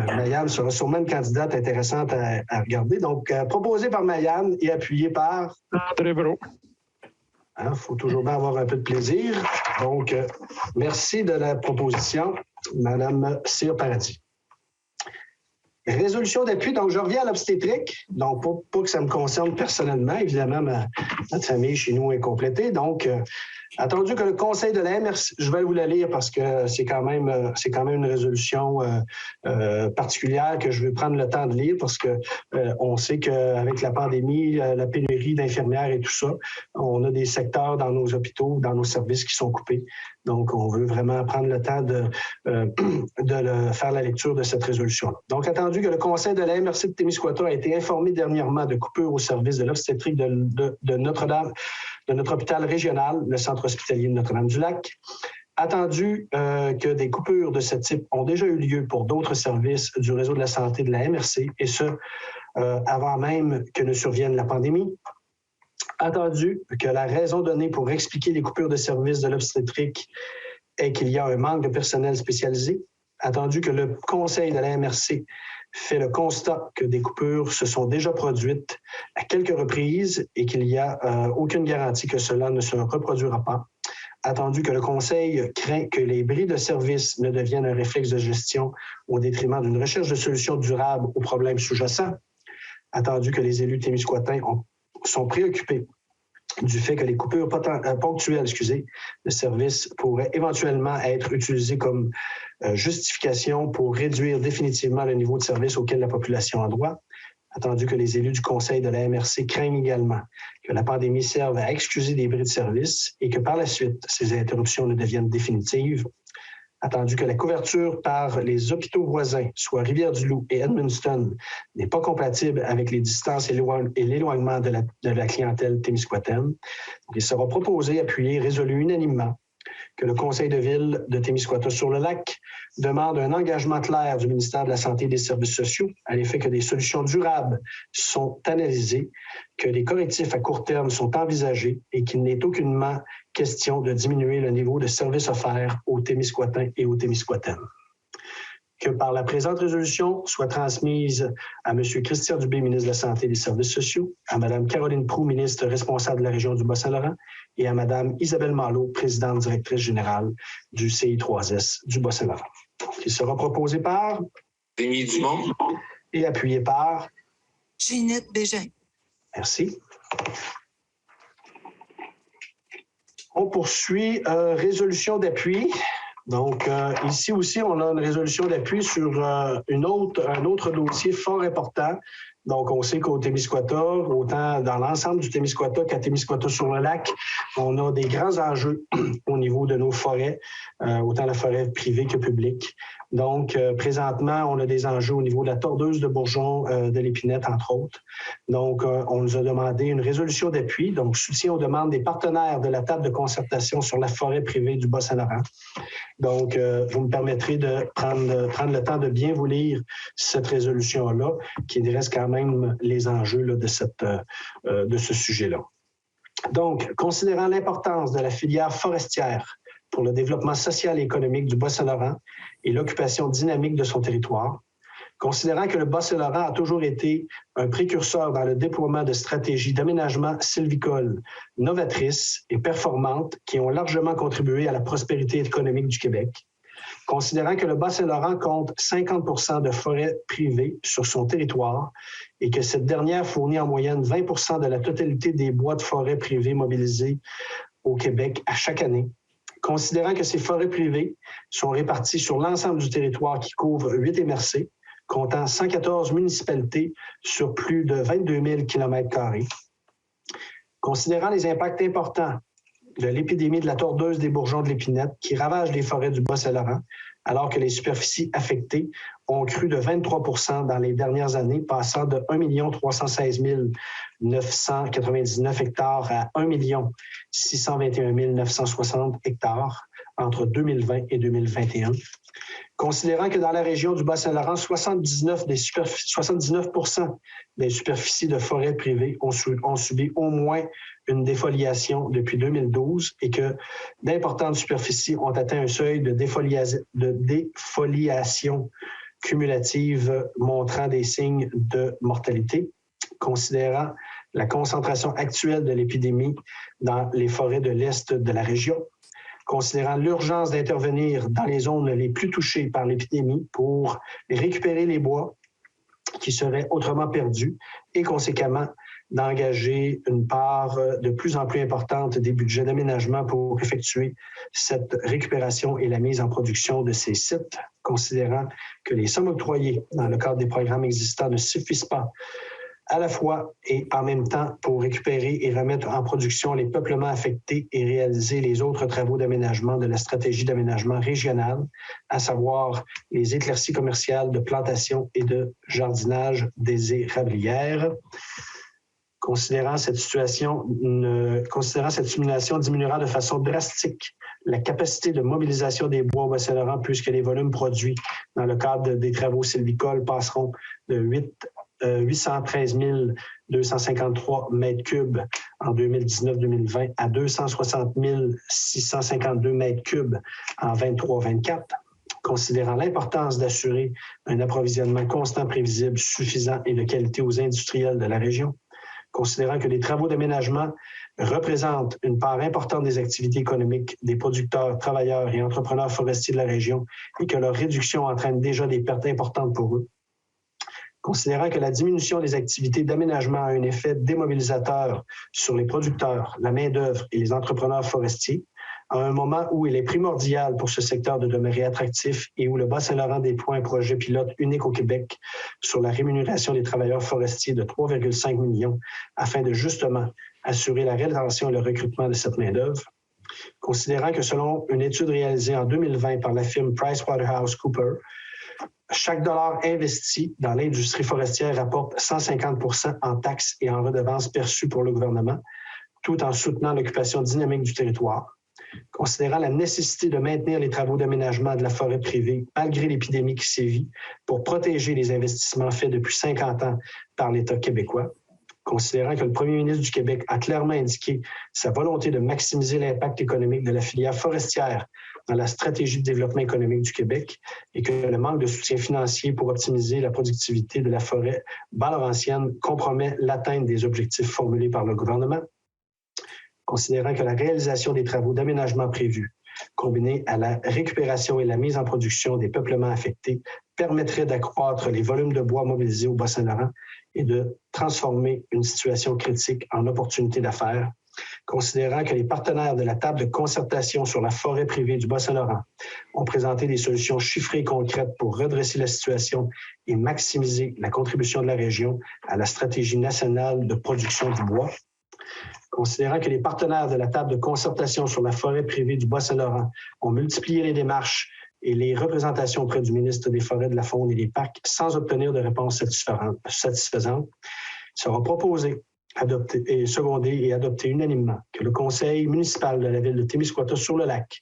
S1: Marianne sera sûrement une candidate intéressante à regarder. Donc, proposé par Marianne et appuyé par...
S7: André Brault.
S1: Il faut toujours bien avoir un peu de plaisir. Donc, merci de la proposition, Madame Cyr Paradis. Résolution d'appui, donc je reviens à l'obstétrique. Donc, pas que ça me concerne personnellement, évidemment, notre famille chez nous est complétée. Donc, attendu que le Conseil de la MRC, je vais vous la lire parce que c'est quand même une résolution particulière que je vais prendre le temps de lire parce que on sait qu'avec la pandémie, la pénurie d'infirmières et tout ça, on a des secteurs dans nos hôpitaux, dans nos services qui sont coupés. Donc, on veut vraiment prendre le temps de faire la lecture de cette résolution-là. Donc, attendu que le Conseil de la MRC de Témiscouata a été informé dernièrement de coupures au service de l'obstétrique de Notre-Dame, de notre hôpital régional, le Centre hospitalier de Notre-Dame-du-Lac. Attendu que des coupures de ce type ont déjà eu lieu pour d'autres services du réseau de la santé de la MRC, et ce, avant même que ne survienne la pandémie. Attendu que la raison donnée pour expliquer les coupures de services de l'obstétrique est qu'il y a un manque de personnel spécialisé. Attendu que le Conseil de la MRC fait le constat que des coupures se sont déjà produites à quelques reprises et qu'il n'y a aucune garantie que cela ne se reproduira pas. Attendu que le Conseil craint que les bris de service ne deviennent un réflexe de gestion au détriment d'une recherche de solutions durables aux problèmes sous-jacents. Attendu que les élus témiscouatains sont préoccupés du fait que les coupures ponctuelles de service pourraient éventuellement être utilisées comme justification pour réduire définitivement le niveau de service auquel la population a droit. Attendu que les élus du Conseil de la MRC craignent également que la pandémie serve à excuser des bris de service et que par la suite, ces interruptions ne deviennent définitives. Attendu que la couverture par les hôpitaux voisins, soit Rivière-du-Loup et Edmundston, n'est pas compatible avec les distances et l'éloignement de la clientèle témiscouataine. Il sera proposé, appuyé, résolu unanimement que le Conseil de ville de Témiscouata-sur-le-Lac demande un engagement clair du ministère de la Santé et des Services sociaux à l'effet que des solutions durables sont analysées, que des correctifs à court terme sont envisagés et qu'il n'est aucunement question de diminuer le niveau de services offerts aux Témiscouatins et aux Témiscouataines. Que par la présente résolution soit transmise à M. Christian Dubé, ministre de la Santé et des Services sociaux, à Mme Caroline Proulx, ministre responsable de la région du Bas-Saint-Laurent, et à Mme Isabelle Malo, présidente directrice générale du CI3S du Bas-Saint-Laurent. Il sera proposé par
S3: Rémi Dumont
S1: et appuyé par
S8: Ginette Bégin.
S1: Merci. On poursuit résolution d'appui. Donc, ici aussi, on a une résolution d'appui sur un autre dossier fort important. Donc, on sait qu'au Témiscouata, autant dans l'ensemble du Témiscouata qu'à Témiscouata-sur-le-Lac, on a des grands enjeux au niveau de nos forêts, autant la forêt privée que publique. Donc, présentement, on a des enjeux au niveau de la tordeuse de bourgeon de l'épinette, entre autres. Donc, on nous a demandé une résolution d'appui, donc soutien aux demandes des partenaires de la table de concertation sur la forêt privée du Bas-Saint-Laurent. Donc, vous me permettrez de prendre le temps de bien vous lire cette résolution-là, qui dresse quand même les enjeux là, de ce sujet-là. Donc, considérant l'importance de la filière forestière pour le développement social et économique du Bas-Saint-Laurent et l'occupation dynamique de son territoire, considérant que le Bas-Saint-Laurent a toujours été un précurseur dans le déploiement de stratégies d'aménagement sylvicole novatrices et performantes qui ont largement contribué à la prospérité économique du Québec, considérant que le Bas-Saint-Laurent compte 50 % de forêts privées sur son territoire et que cette dernière fournit en moyenne 20 % de la totalité des bois de forêt privés mobilisés au Québec à chaque année, considérant que ces forêts privées sont réparties sur l'ensemble du territoire qui couvre 8 MRC, comptant 114 municipalités sur plus de 22 000 km², considérant les impacts importants de l'épidémie de la tordeuse des bourgeons de l'épinette qui ravage les forêts du Bas-Saint-Laurent, alors que les superficies affectées ont cru de 23 % dans les dernières années, passant de 1 316 999 hectares à 1 621 960 hectares entre 2020 et 2021. Considérant que dans la région du Bas-Saint-Laurent, 79 % des superficies de forêts privées ont subi au moins une défoliation depuis 2012 et que d'importantes superficies ont atteint un seuil de défoliation cumulative montrant des signes de mortalité, considérant la concentration actuelle de l'épidémie dans les forêts de l'Est de la région, considérant l'urgence d'intervenir dans les zones les plus touchées par l'épidémie pour récupérer les bois qui seraient autrement perdus et conséquemment d'engager une part de plus en plus importante des budgets d'aménagement pour effectuer cette récupération et la mise en production de ces sites, considérant que les sommes octroyées dans le cadre des programmes existants ne suffisent pas à la fois et en même temps pour récupérer et remettre en production les peuplements affectés et réaliser les autres travaux d'aménagement de la stratégie d'aménagement régionale, à savoir les éclaircies commerciales de plantation et de jardinage des érablières. Considérant cette simulation diminuera de façon drastique la capacité de mobilisation des bois au Bas-Saint-Laurent puisque les volumes produits dans le cadre des travaux sylvicoles passeront de 813 253 mètres cubes en 2019-2020 à 260 652 mètres cubes en 23-24, considérant l'importance d'assurer un approvisionnement constant, prévisible, suffisant et de qualité aux industriels de la région, considérant que les travaux d'aménagement représentent une part importante des activités économiques des producteurs, travailleurs et entrepreneurs forestiers de la région et que leur réduction entraîne déjà des pertes importantes pour eux, considérant que la diminution des activités d'aménagement a un effet démobilisateur sur les producteurs, la main-d'œuvre et les entrepreneurs forestiers, à un moment où il est primordial pour ce secteur de demeurer attractif et où le Bas-Saint-Laurent déploie un projet pilote unique au Québec sur la rémunération des travailleurs forestiers de 3,5 millions afin de justement assurer la rétention et le recrutement de cette main-d'œuvre, considérant que selon une étude réalisée en 2020 par la firme PricewaterhouseCoopers, chaque dollar investi dans l'industrie forestière rapporte 150 % en taxes et en redevances perçues pour le gouvernement, tout en soutenant l'occupation dynamique du territoire. Considérant la nécessité de maintenir les travaux d'aménagement de la forêt privée malgré l'épidémie qui sévit pour protéger les investissements faits depuis 50 ans par l'État québécois, considérant que le premier ministre du Québec a clairement indiqué sa volonté de maximiser l'impact économique de la filière forestière dans la stratégie de développement économique du Québec et que le manque de soutien financier pour optimiser la productivité de la forêt bas-laurentienne compromet l'atteinte des objectifs formulés par le gouvernement, considérant que la réalisation des travaux d'aménagement prévus, combinée à la récupération et la mise en production des peuplements affectés, permettrait d'accroître les volumes de bois mobilisés au Bas-Saint-Laurent et de transformer une situation critique en opportunité d'affaires, Considérant que les partenaires de la table de concertation sur la forêt privée du Bas-Saint-Laurent ont présenté des solutions chiffrées et concrètes pour redresser la situation et maximiser la contribution de la région à la stratégie nationale de production du bois. Considérant que les partenaires de la table de concertation sur la forêt privée du Bas-Saint-Laurent ont multiplié les démarches et les représentations auprès du ministre des Forêts, de la Faune et des Parcs sans obtenir de réponse satisfaisante, il sera proposé, adopté et secondé et adopté unanimement que le conseil municipal de la ville de Témiscouata-sur-le-Lac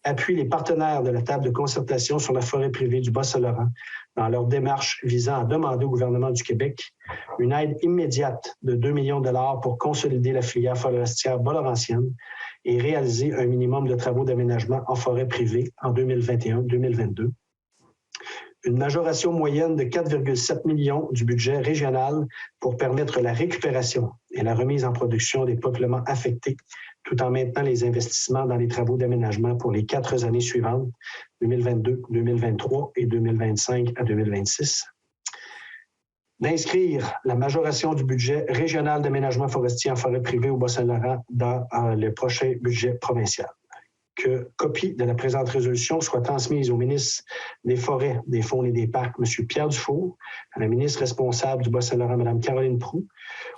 S1: appuie les partenaires de la table de concertation sur la forêt privée du Bas-Saint-Laurent dans leur démarche visant à demander au gouvernement du Québec une aide immédiate de 2 millions de dollars pour consolider la filière forestière bas-laurentienne et réaliser un minimum de travaux d'aménagement en forêt privée en 2021-2022. Une majoration moyenne de 4,7 millions du budget régional pour permettre la récupération et la remise en production des peuplements affectés, tout en maintenant les investissements dans les travaux d'aménagement pour les 4 années suivantes, 2022, 2023 et 2025 à 2026. D'inscrire la majoration du budget régional d'aménagement forestier en forêt privée au Bas-Saint-Laurent dans le prochain budget provincial. Que copie de la présente résolution soit transmise au ministre des Forêts, des Faunes et des Parcs, M. Pierre Dufour, à la ministre responsable du Bas-Saint-Laurent, Mme Caroline Proulx,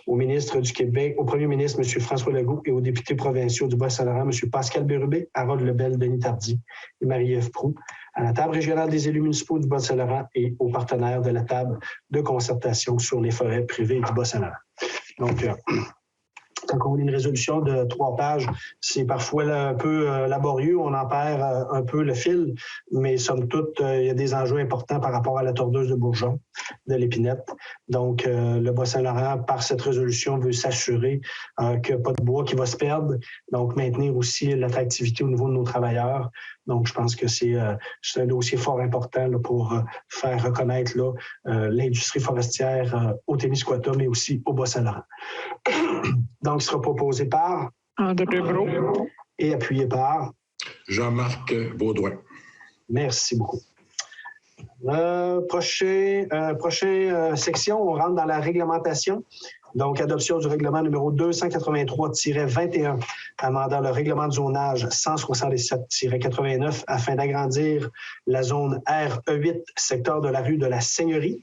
S1: au ministre du Québec, au premier ministre, M. François Legault, et aux députés provinciaux du Bas-Saint-Laurent, M. Pascal Bérubé, Harold Lebel, Denis Tardy et Marie-Ève Proulx, à la table régionale des élus municipaux du Bas-Saint-Laurent et aux partenaires de la table de concertation sur les forêts privées du Bas-Saint-Laurent. Donc, quand on lit une résolution de 3 pages, c'est parfois un peu laborieux, on en perd un peu le fil, mais somme toute, il y a des enjeux importants par rapport à la tordeuse de bourgeon, de l'épinette. Donc, le Bas-Saint-Laurent, par cette résolution, veut s'assurer qu'il n'y a pas de bois qui va se perdre, donc maintenir aussi l'attractivité au niveau de nos travailleurs. Donc, je pense que c'est un dossier fort important là, pour faire reconnaître l'industrie forestière au Témiscouata, mais aussi au Bas-Saint-Laurent. Donc, il sera proposé par
S7: André Brault
S1: et appuyé par
S6: Jean-Marc Baudouin.
S1: Merci beaucoup. Prochaine section, on rentre dans la réglementation. Donc, adoption du règlement numéro 283-21, amendant le règlement de zonage 167-89 afin d'agrandir la zone RE8, secteur de la rue de la Seigneurie.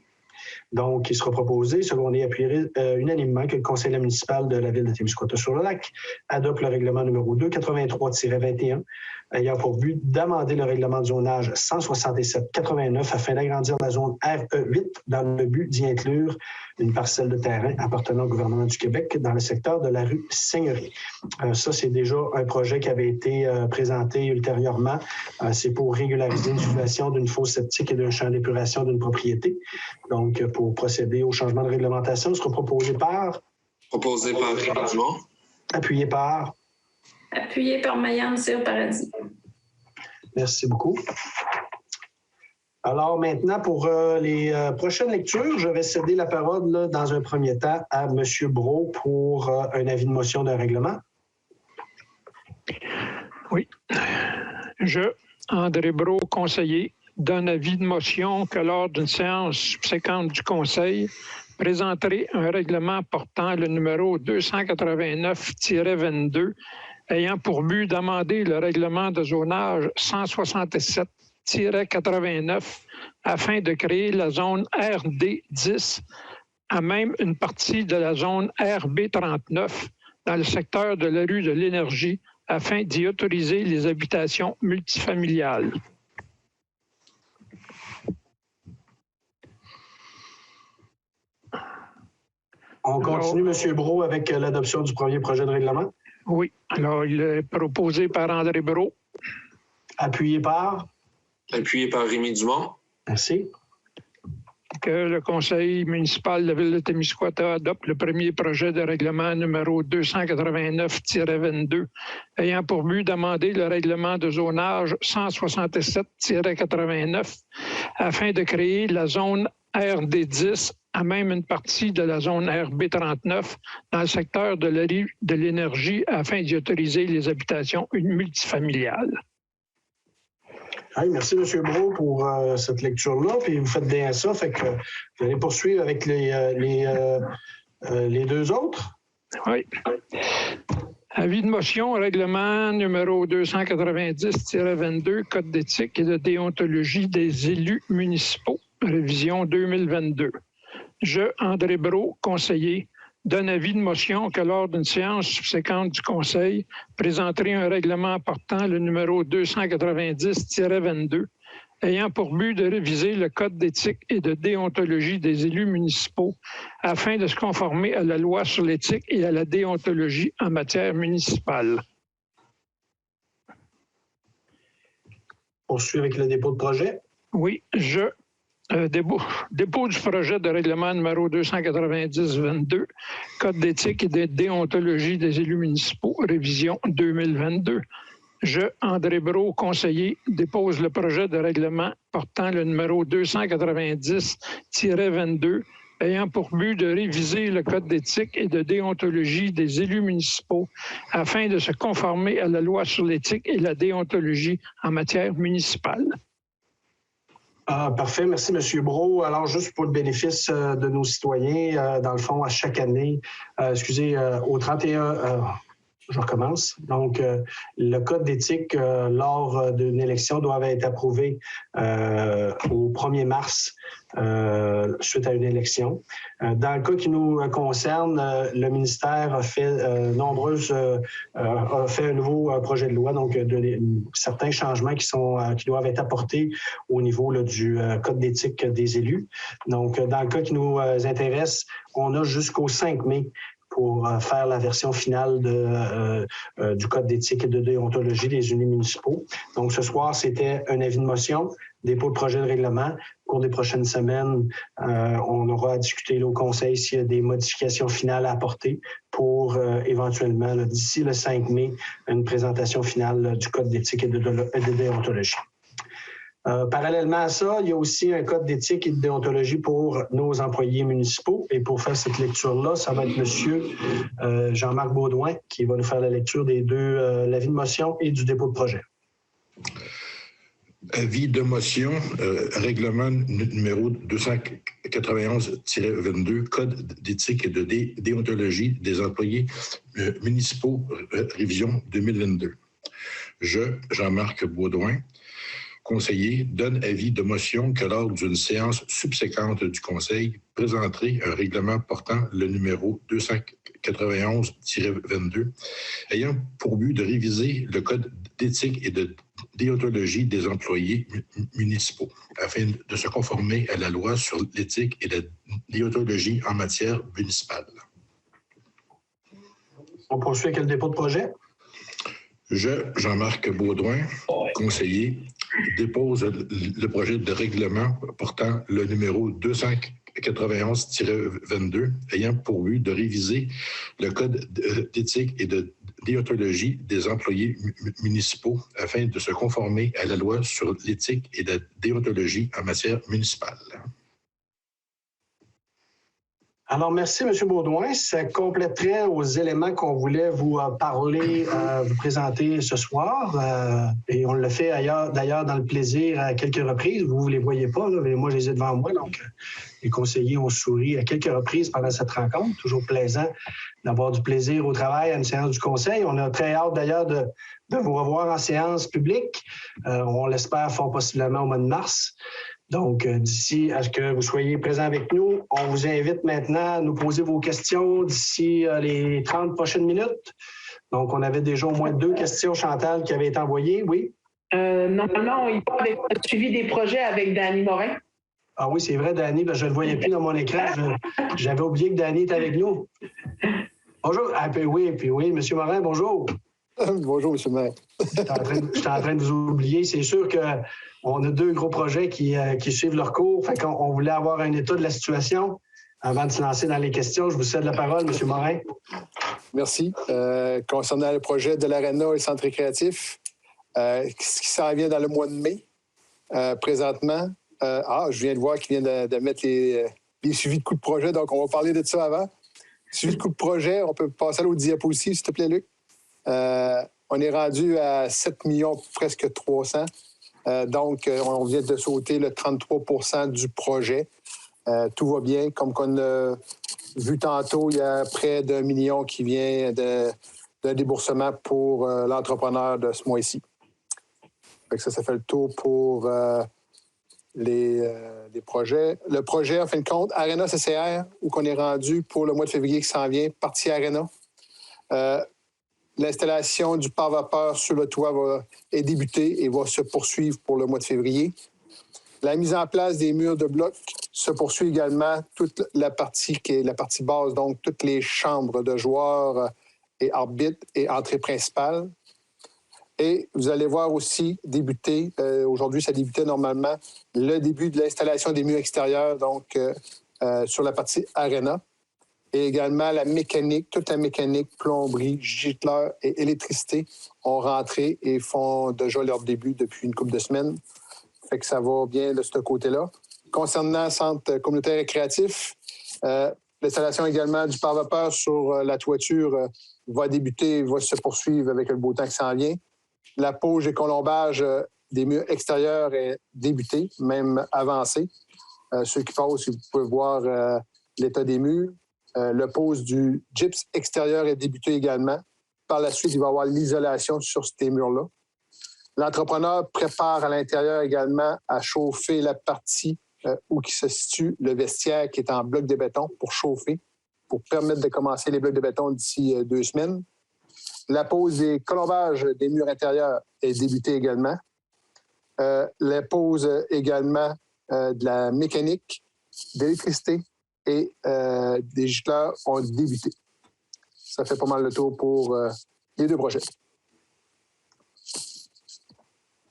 S1: Donc, il sera proposé, secondé et appuyé unanimement, que le conseil municipal de la ville de Témiscouata-sur-le-Lac adopte le règlement numéro 283-21 ayant pour but d'amender le règlement de zonage 167-89 afin d'agrandir la zone RE8 dans le but d'y inclure une parcelle de terrain appartenant au gouvernement du Québec dans le secteur de la rue Seigneurie. Ça, c'est déjà un projet qui avait été présenté ultérieurement. C'est pour régulariser une situation d'une fosse septique et d'un champ d'épuration d'une propriété. Donc, pour procéder au changement de réglementation, ce sera proposé par...
S3: Proposé par Rémi Dumont.
S1: Appuyé par...
S4: Appuyé par Marianne Cyr-Paradis.
S1: Merci beaucoup. Alors maintenant, pour les prochaines lectures, je vais céder la parole là, dans un premier temps à M. Brault pour un avis de motion d'un règlement.
S7: Oui. Je, André Brault, conseiller, donne avis de motion que lors d'une séance subséquente du Conseil, présenterai un règlement portant le numéro 289-22 ayant pour but d'amender le règlement de zonage 167-89 afin de créer la zone RD10 à même une partie de la zone RB39 dans le secteur de la rue de l'Énergie afin d'y autoriser les habitations multifamiliales.
S1: On continue, M. Brault, avec l'adoption du premier projet de règlement.
S7: Oui. Alors, il est proposé par André Brault.
S1: Appuyé par?
S3: Appuyé par Rémi Dumont.
S1: Merci.
S7: Que le conseil municipal de la ville de Témiscouata adopte le premier projet de règlement numéro 289-22 ayant pour but d'amender le règlement de zonage 167-89 afin de créer la zone RD10 à même une partie de la zone RB39 dans le secteur de la rue de l'Énergie afin d'y autoriser les habitations multifamiliales.
S1: Hey, merci, M. Brault, pour cette lecture-là. Puis vous faites bien ça, fait que vous allez poursuivre avec les deux autres.
S7: Oui. Avis de motion, règlement numéro 290-22, Code d'éthique et de déontologie des élus municipaux, révision 2022. Je, André Brault, conseiller, donne avis de motion que lors d'une séance subséquente du Conseil, présenterai un règlement portant le numéro 290-22, ayant pour but de réviser le Code d'éthique et de déontologie des élus municipaux afin de se conformer à la loi sur l'éthique et à la déontologie en matière municipale.
S1: Poursuivre avec le dépôt de projet.
S7: Oui, je dépôt du projet de règlement numéro 290-22, Code d'éthique et de déontologie des élus municipaux, révision 2022. Je, André Brault, conseiller, dépose le projet de règlement portant le numéro 290-22, ayant pour but de réviser le Code d'éthique et de déontologie des élus municipaux afin de se conformer à la loi sur l'éthique et la déontologie en matière municipale.
S1: Parfait. Merci, M. Brault. Alors, juste pour le bénéfice de nos citoyens, dans le fond, à chaque année, au 31... je recommence. Donc, le code d'éthique lors d'une élection doit être approuvé au 1er mars suite à une élection. Dans le cas qui nous concerne, le ministère a fait a fait un nouveau projet de loi, donc certains changements qui doivent être apportés au niveau là, du code d'éthique des élus. Donc, dans le cas qui nous intéresse, on a jusqu'au 5 mai pour faire la version finale du Code d'éthique et de déontologie des élus municipaux. Donc, ce soir, c'était un avis de motion, dépôt de projet de règlement. Au cours des prochaines semaines, on aura à discuter au Conseil s'il y a des modifications finales à apporter pour éventuellement, d'ici le 5 mai, une présentation finale du Code d'éthique et de déontologie. Parallèlement à ça, il y a aussi un code d'éthique et de déontologie pour nos employés municipaux. Et pour faire cette lecture-là, ça va être M. Jean-Marc Baudouin qui va nous faire la lecture des deux, l'avis de motion et du dépôt de projet.
S6: Avis de motion, règlement numéro 291-22, Code d'éthique et de déontologie des employés municipaux, révision 2022. Je, Jean-Marc Baudouin, conseiller, donne avis de motion que lors d'une séance subséquente du Conseil, présenterai un règlement portant le numéro 291-22, ayant pour but de réviser le Code d'éthique et de déontologie des employés municipaux, afin de se conformer à la loi sur l'éthique et la déontologie en matière municipale.
S1: On poursuit avec le dépôt de projet.
S6: Je, Jean-Marc Baudouin, conseiller, dépose le projet de règlement portant le numéro 291-22, ayant pour but de réviser le Code d'éthique et de déontologie des employés municipaux afin de se conformer à la loi sur l'éthique et la déontologie en matière municipale.
S1: Alors, merci, M. Baudouin. Ça compléterait aux éléments qu'on voulait vous parler, vous présenter ce soir. Et on l'a fait d'ailleurs dans le plaisir à quelques reprises. Vous ne les voyez pas, là, mais moi, je les ai devant moi. Donc, les conseillers ont souri à quelques reprises pendant cette rencontre. Toujours plaisant d'avoir du plaisir au travail à une séance du Conseil. On a très hâte d'ailleurs de vous revoir en séance publique. On l'espère fort possiblement au mois de mars. Donc, d'ici à ce que vous soyez présents avec nous, on vous invite maintenant à nous poser vos questions d'ici les 30 prochaines minutes. Donc, on avait déjà au moins 2 questions, Chantal, qui avaient été envoyées. Oui?
S2: Normalement, il va avec le suivi des projets avec Dany Morin.
S1: Ah oui, c'est vrai, Dany, je ne le voyais plus dans mon écran. J'avais oublié que Dany était avec nous. Bonjour. Ah, puis oui, M. Morin, bonjour.
S9: Bonjour, M. le maire.
S1: J'étais en train de vous oublier. C'est sûr qu'on a 2 gros projets qui suivent leur cours. Fait qu'on voulait avoir un état de la situation avant de se lancer dans les questions. Je vous cède la parole, M. Morin.
S9: Merci. Concernant le projet de l'Arena et le centre récréatif, ce qui s'en vient dans le mois de mai, présentement, je viens de voir qu'il vient de mettre les suivis de coûts de projet, donc on va parler de ça avant. Suivi de coûts de projet, on peut passer à l'autre diapositive, s'il te plaît, Luc. On est rendu à 7 millions, presque 300. Donc, on vient de sauter le 33 % du projet. Tout va bien. Comme on a vu tantôt, il y a près d'1 million qui vient d'un déboursement pour l'entrepreneur de ce mois-ci. Ça fait le tour pour les projets. Le projet, en fin de compte, Arena CCR, où on est rendu pour le mois de février qui s'en vient, partie Arena. L'installation du pare-vapeur sur le toit est débutée et va se poursuivre pour le mois de février. La mise en place des murs de bloc se poursuit également, toute la partie qui est la partie basse, donc toutes les chambres de joueurs et arbitres et entrée principale. Et vous allez voir aussi débuter, aujourd'hui ça débutait normalement, le début de l'installation des murs extérieurs, donc sur la partie Arena. Et également la mécanique, toute la mécanique, plomberie, gicleur et électricité ont rentré et font déjà leur début depuis une couple de semaines. Fait que ça va bien de ce côté-là. Concernant le centre communautaire et créatif, l'installation également du pare-vapeur sur la toiture va débuter, va se poursuivre avec le beau temps qui s'en vient. La pose et colombage des murs extérieurs est débutée, même avancée. Ceux qui passent, vous pouvez voir l'état des murs. Le pose du gyps extérieur est débuté également. Par la suite, il va y avoir l'isolation sur ces murs-là. L'entrepreneur prépare à l'intérieur également à chauffer la partie où se situe le vestiaire qui est en bloc de béton pour chauffer, pour permettre de commencer les blocs de béton d'ici 2 semaines. La pose des colombages des murs intérieurs est débutée également. La pose également de la mécanique, d'électricité et des gicleurs ont débuté. Ça fait pas mal le tour pour les 2 projets.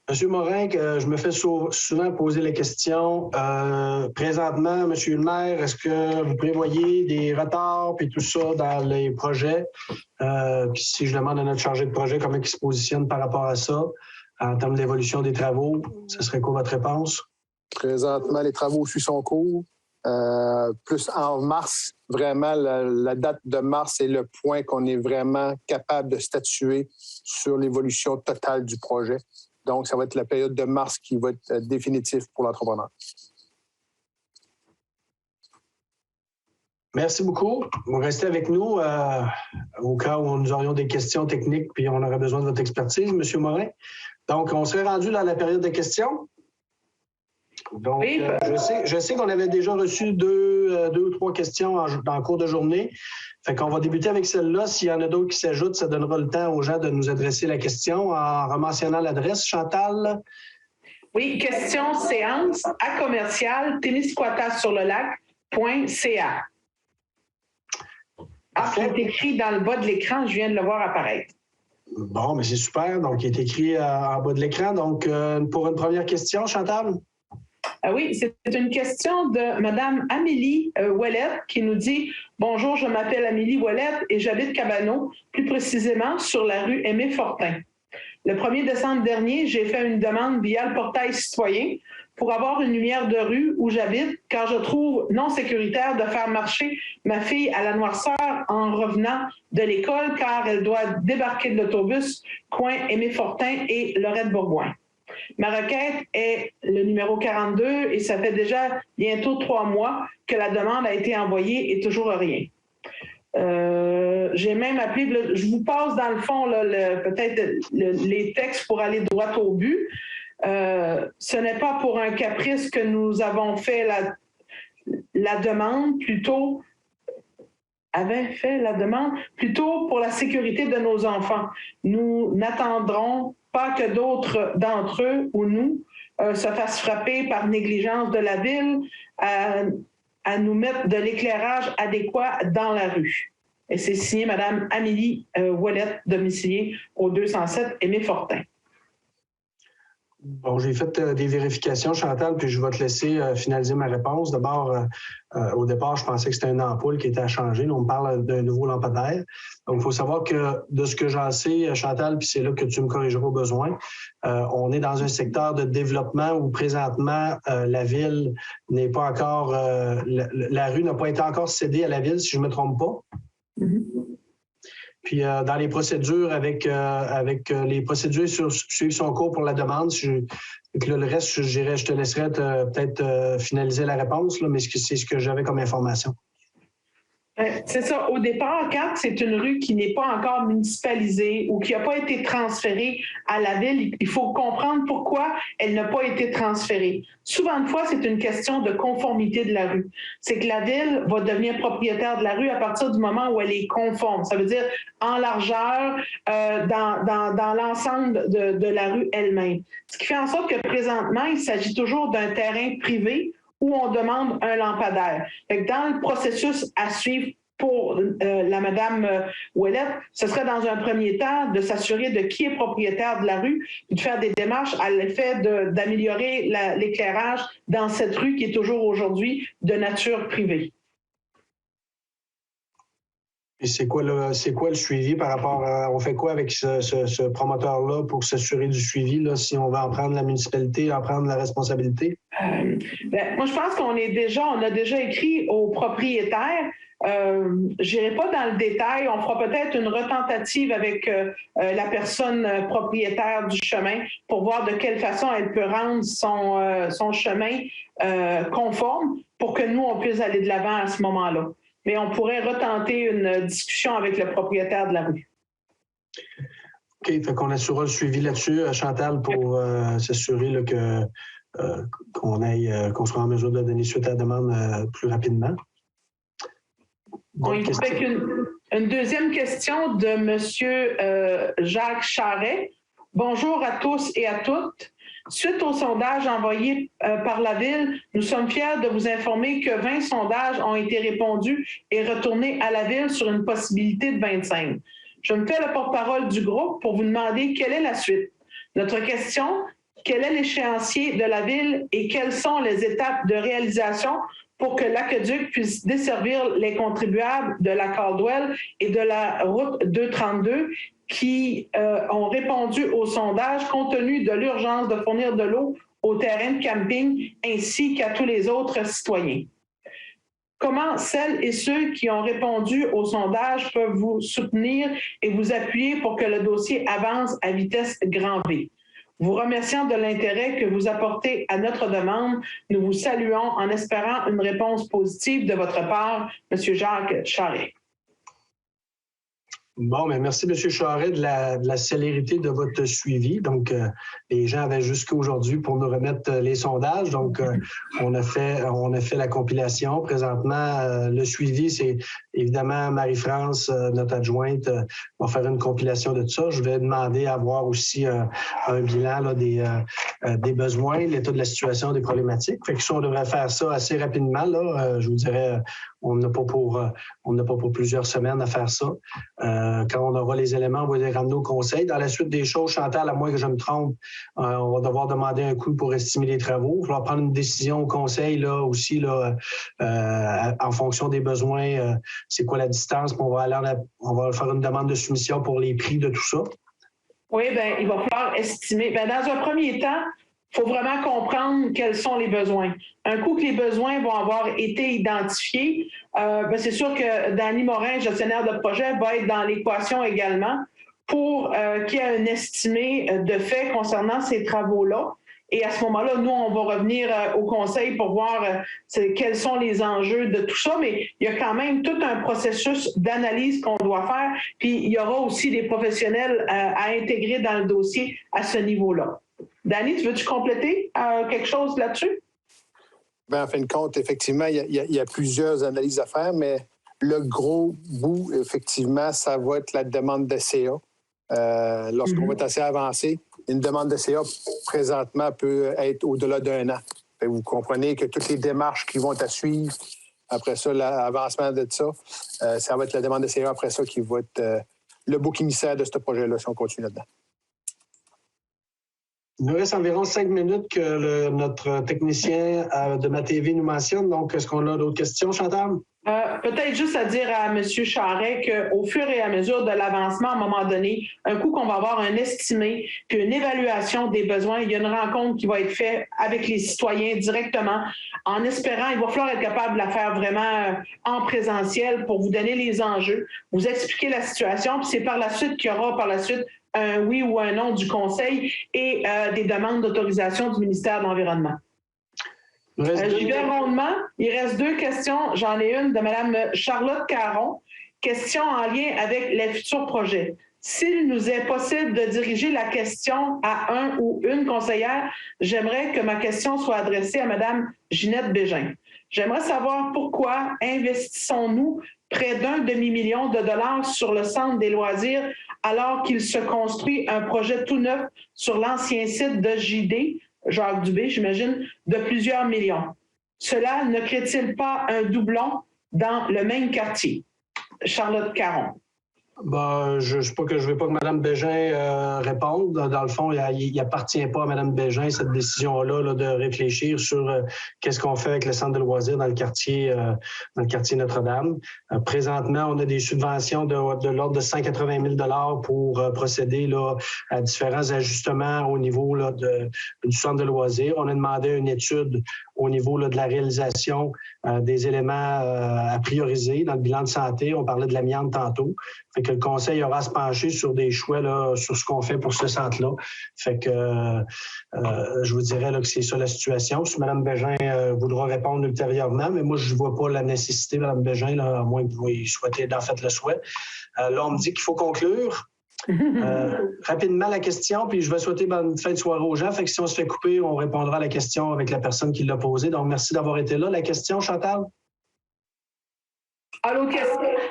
S1: Monsieur Morin, je me fais souvent poser la question. Présentement, Monsieur le maire, est-ce que vous prévoyez des retards et tout ça dans les projets? Puis si je demande à notre chargé de projet comment il se positionne par rapport à ça, en termes d'évolution des travaux, ce serait quoi votre réponse?
S9: Présentement, les travaux suivent son cours. Plus en mars, vraiment, la date de mars est le point qu'on est vraiment capable de statuer sur l'évolution totale du projet. Donc, ça va être la période de mars qui va être définitive pour l'entrepreneur.
S1: Merci beaucoup. Vous restez avec nous au cas où nous aurions des questions techniques puis on aurait besoin de votre expertise, M. Morin. Donc, on serait rendu dans la période de questions. Donc, oui. Je sais qu'on avait déjà reçu deux ou trois questions dans le cours de journée. Fait qu'on va débuter avec celle-là. S'il y en a d'autres qui s'ajoutent, ça donnera le temps aux gens de nous adresser la question en rementionnant l'adresse. Chantal?
S2: Oui, question séance à commercial témiscouata-sur-le-lac.ca. Ah, qui est écrit dans le bas de l'écran, je viens de le voir apparaître.
S1: Bon, mais c'est super. Donc, il est écrit en bas de l'écran. Donc, pour une première question, Chantal?
S2: Oui, c'est une question de Mme Amélie Ouellette qui nous dit « Bonjour, je m'appelle Amélie Ouellette et j'habite Cabano, plus précisément sur la rue Aimé-Fortin. Le 1er décembre dernier, j'ai fait une demande via le portail citoyen pour avoir une lumière de rue où j'habite, car je trouve non sécuritaire de faire marcher ma fille à la noirceur en revenant de l'école, car elle doit débarquer de l'autobus coin Aimé-Fortin et Lorette-Bourgoin. Ma requête est le numéro 42 et ça fait déjà bientôt 3 mois que la demande a été envoyée et toujours rien. J'ai même appelé, je vous passe dans le fond peut-être les textes pour aller droit au but. Ce n'est pas pour un caprice que nous avons fait la demande, plutôt pour la sécurité de nos enfants. Nous n'attendrons pas que d'autres d'entre eux ou nous se fassent frapper par négligence de la ville à nous mettre de l'éclairage adéquat dans la rue. Et c'est signé Mme Amélie Ouellette, domiciliée au 207 Aimé-Fortin.
S1: Bon, j'ai fait des vérifications, Chantal, puis je vais te laisser finaliser ma réponse. D'abord, au départ, je pensais que c'était une ampoule qui était à changer. Là, on me parle d'un nouveau lampadaire. Donc, il faut savoir que de ce que j'en sais, Chantal, puis c'est là que tu me corrigeras au besoin, on est dans un secteur de développement où présentement, la ville n'est pas encore... la rue n'a pas été encore cédée à la ville, si je ne me trompe pas. Mm-hmm. Puis dans les procédures, avec les procédures suivre son cours pour la demande, le reste, je te laisserai peut-être finaliser la réponse, là, mais c'est ce que j'avais comme information.
S2: C'est ça. Au départ, quand c'est une rue qui n'est pas encore municipalisée ou qui n'a pas été transférée à la ville, il faut comprendre pourquoi elle n'a pas été transférée. Souvent de fois, c'est une question de conformité de la rue. C'est que la ville va devenir propriétaire de la rue à partir du moment où elle est conforme. Ça veut dire en largeur, dans l'ensemble de la rue elle-même. Ce qui fait en sorte que présentement, il s'agit toujours d'un terrain privé où on demande un lampadaire. Fait que dans le processus à suivre pour la Madame Ouellette, ce serait dans un premier temps de s'assurer de qui est propriétaire de la rue, et de faire des démarches à l'effet d'améliorer l'éclairage dans cette rue qui est toujours aujourd'hui de nature privée.
S1: Et c'est quoi le suivi par rapport à... On fait quoi avec ce promoteur-là pour s'assurer du suivi, là, si on va en prendre la municipalité, en prendre la responsabilité?
S2: Moi, je pense on a déjà écrit aux propriétaires. Je n'irai pas dans le détail. On fera peut-être une retentative avec la personne propriétaire du chemin pour voir de quelle façon elle peut rendre son chemin conforme pour que nous, on puisse aller de l'avant à ce moment-là. Mais on pourrait retenter une discussion avec le propriétaire de la rue.
S1: OK, fait qu'on assurera le suivi là-dessus, Chantal, pour s'assurer là, qu'on soit en mesure de donner suite à la demande plus rapidement.
S2: On y va avec une deuxième question de M. Jacques Charret. Bonjour à tous et à toutes. Suite au sondage envoyé par la Ville, nous sommes fiers de vous informer que 20 sondages ont été répondus et retournés à la Ville sur une possibilité de 25. Je me fais le porte-parole du groupe pour vous demander quelle est la suite. Notre question, quel est l'échéancier de la Ville et quelles sont les étapes de réalisation pour que l'aqueduc puisse desservir les contribuables de la Caldwell et de la route 232 qui ont répondu au sondage compte tenu de l'urgence de fournir de l'eau au terrain de camping ainsi qu'à tous les autres citoyens. Comment celles et ceux qui ont répondu au sondage peuvent vous soutenir et vous appuyer pour que le dossier avance à vitesse grand V? Vous remerciant de l'intérêt que vous apportez à notre demande, nous vous saluons en espérant une réponse positive de votre part, M. Jacques Charret.
S1: Bon, mais merci, M. Charret, de la célérité de votre suivi. Donc, les gens avaient jusqu'à aujourd'hui pour nous remettre les sondages. Donc, on a fait la compilation. Présentement, le suivi, c'est évidemment Marie-France, notre adjointe, va faire une compilation de tout ça. Je vais demander à avoir aussi un bilan là, des besoins, l'état de la situation, des problématiques. Fait que ça, on devrait faire ça assez rapidement. Là, je vous dirais, on n'a pas pour plusieurs semaines à faire ça. Quand on aura les éléments, on va les ramener au conseil. Dans la suite des choses, Chantal, à moins que je me trompe, on va devoir demander un coût pour estimer les travaux. Il va prendre une décision au conseil là, aussi là, en fonction des besoins. C'est quoi la distance? On va faire une demande de soumission pour les prix de tout ça.
S2: Oui, bien, il va falloir estimer. Bien, dans un premier temps, il faut vraiment comprendre quels sont les besoins. Un coup que les besoins vont avoir été identifiés, bien, c'est sûr que Dany Morin, gestionnaire de projet, va être dans l'équation également pour qu'il y ait un estimé de fait concernant ces travaux-là. Et à ce moment-là, nous, on va revenir au conseil pour voir quels sont les enjeux de tout ça. Mais il y a quand même tout un processus d'analyse qu'on doit faire. Puis il y aura aussi des professionnels à intégrer dans le dossier à ce niveau-là. Dany, tu veux-tu compléter quelque chose là-dessus?
S9: Bien, en fin de compte, effectivement, il y a plusieurs analyses à faire, mais le gros bout, effectivement, ça va être la demande de CA. Lorsqu'on va être assez avancé, une demande de CA, présentement, peut être au-delà d'un an. Vous comprenez que toutes les démarches qui vont à suivre, après ça, l'avancement de ça, ça va être la demande de CA après ça qui va être le bouc émissaire de ce projet-là, si on continue là-dedans.
S1: Il nous reste environ 5 minutes que notre technicien de ma TV nous mentionne. Donc, est-ce qu'on a d'autres questions, Chantal?
S2: Peut-être juste à dire à M. Charret qu'au fur et à mesure de l'avancement, à un moment donné, un coup qu'on va avoir un estimé, puis une évaluation des besoins, il y a une rencontre qui va être faite avec les citoyens directement, en espérant, il va falloir être capable de la faire vraiment en présentiel pour vous donner les enjeux, vous expliquer la situation, puis c'est par la suite qu'il y aura un oui ou un non du Conseil et des demandes d'autorisation du ministère de l'Environnement. J'y vais rondement. Il reste 2 questions. J'en ai une de Mme Charlotte Caron. Question en lien avec les futurs projets. S'il nous est possible de diriger la question à un ou une conseillère, j'aimerais que ma question soit adressée à Mme Ginette Bégin. J'aimerais savoir pourquoi investissons-nous près d'1 demi-million de dollars sur le centre des loisirs alors qu'il se construit un projet tout neuf sur l'ancien site de JD, Jacques Dubé, j'imagine, de plusieurs millions. Cela ne crée-t-il pas un doublon dans le même quartier? Charlotte Caron.
S1: Ben, je ne veux pas que Mme Bégin réponde. Dans le fond, il n'appartient pas à Mme Bégin, cette décision-là, là, de réfléchir sur qu'est-ce qu'on fait avec le centre de loisirs dans le quartier Notre-Dame. Présentement, on a des subventions de l'ordre de 180 000 pour procéder là, à différents ajustements au niveau là, du centre de loisirs. On a demandé une étude au niveau là, de la réalisation des éléments à prioriser dans le bilan de santé. On parlait de l'amiante tantôt. Fait que le conseil aura à se pencher sur des choix là, sur ce qu'on fait pour ce centre-là. Fait que je vous dirais là, que c'est ça la situation. Si Mme Bégin voudra répondre ultérieurement, mais moi, je ne vois pas la nécessité, Mme Bégin, là, à moins que vous souhaitez d'en fait le souhait. Là, on me dit qu'il faut conclure. Rapidement la question, puis je vais souhaiter bonne fin de soirée aux gens. Fait que si on se fait couper, on répondra à la question avec la personne qui l'a posée. Donc, merci d'avoir été là. La question, Chantal?
S2: Allô,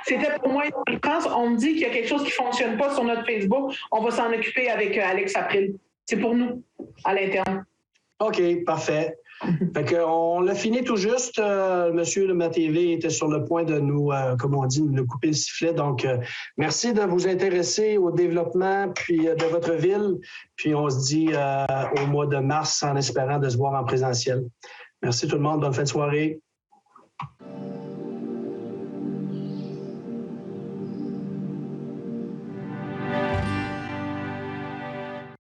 S2: c'était pour moi. Je pense, on me dit qu'il y a quelque chose qui ne fonctionne pas sur notre Facebook. On va s'en occuper avec Alex April. C'est pour nous, à l'interne.
S1: OK, parfait. Fait qu'on l'a fini tout juste. Monsieur de ma TV était sur le point de nous, comme on dit, de nous couper le sifflet. Donc, merci de vous intéresser au développement puis de votre ville. Puis on se dit au mois de mars en espérant de se voir en présentiel. Merci tout le monde. Bonne fin de soirée.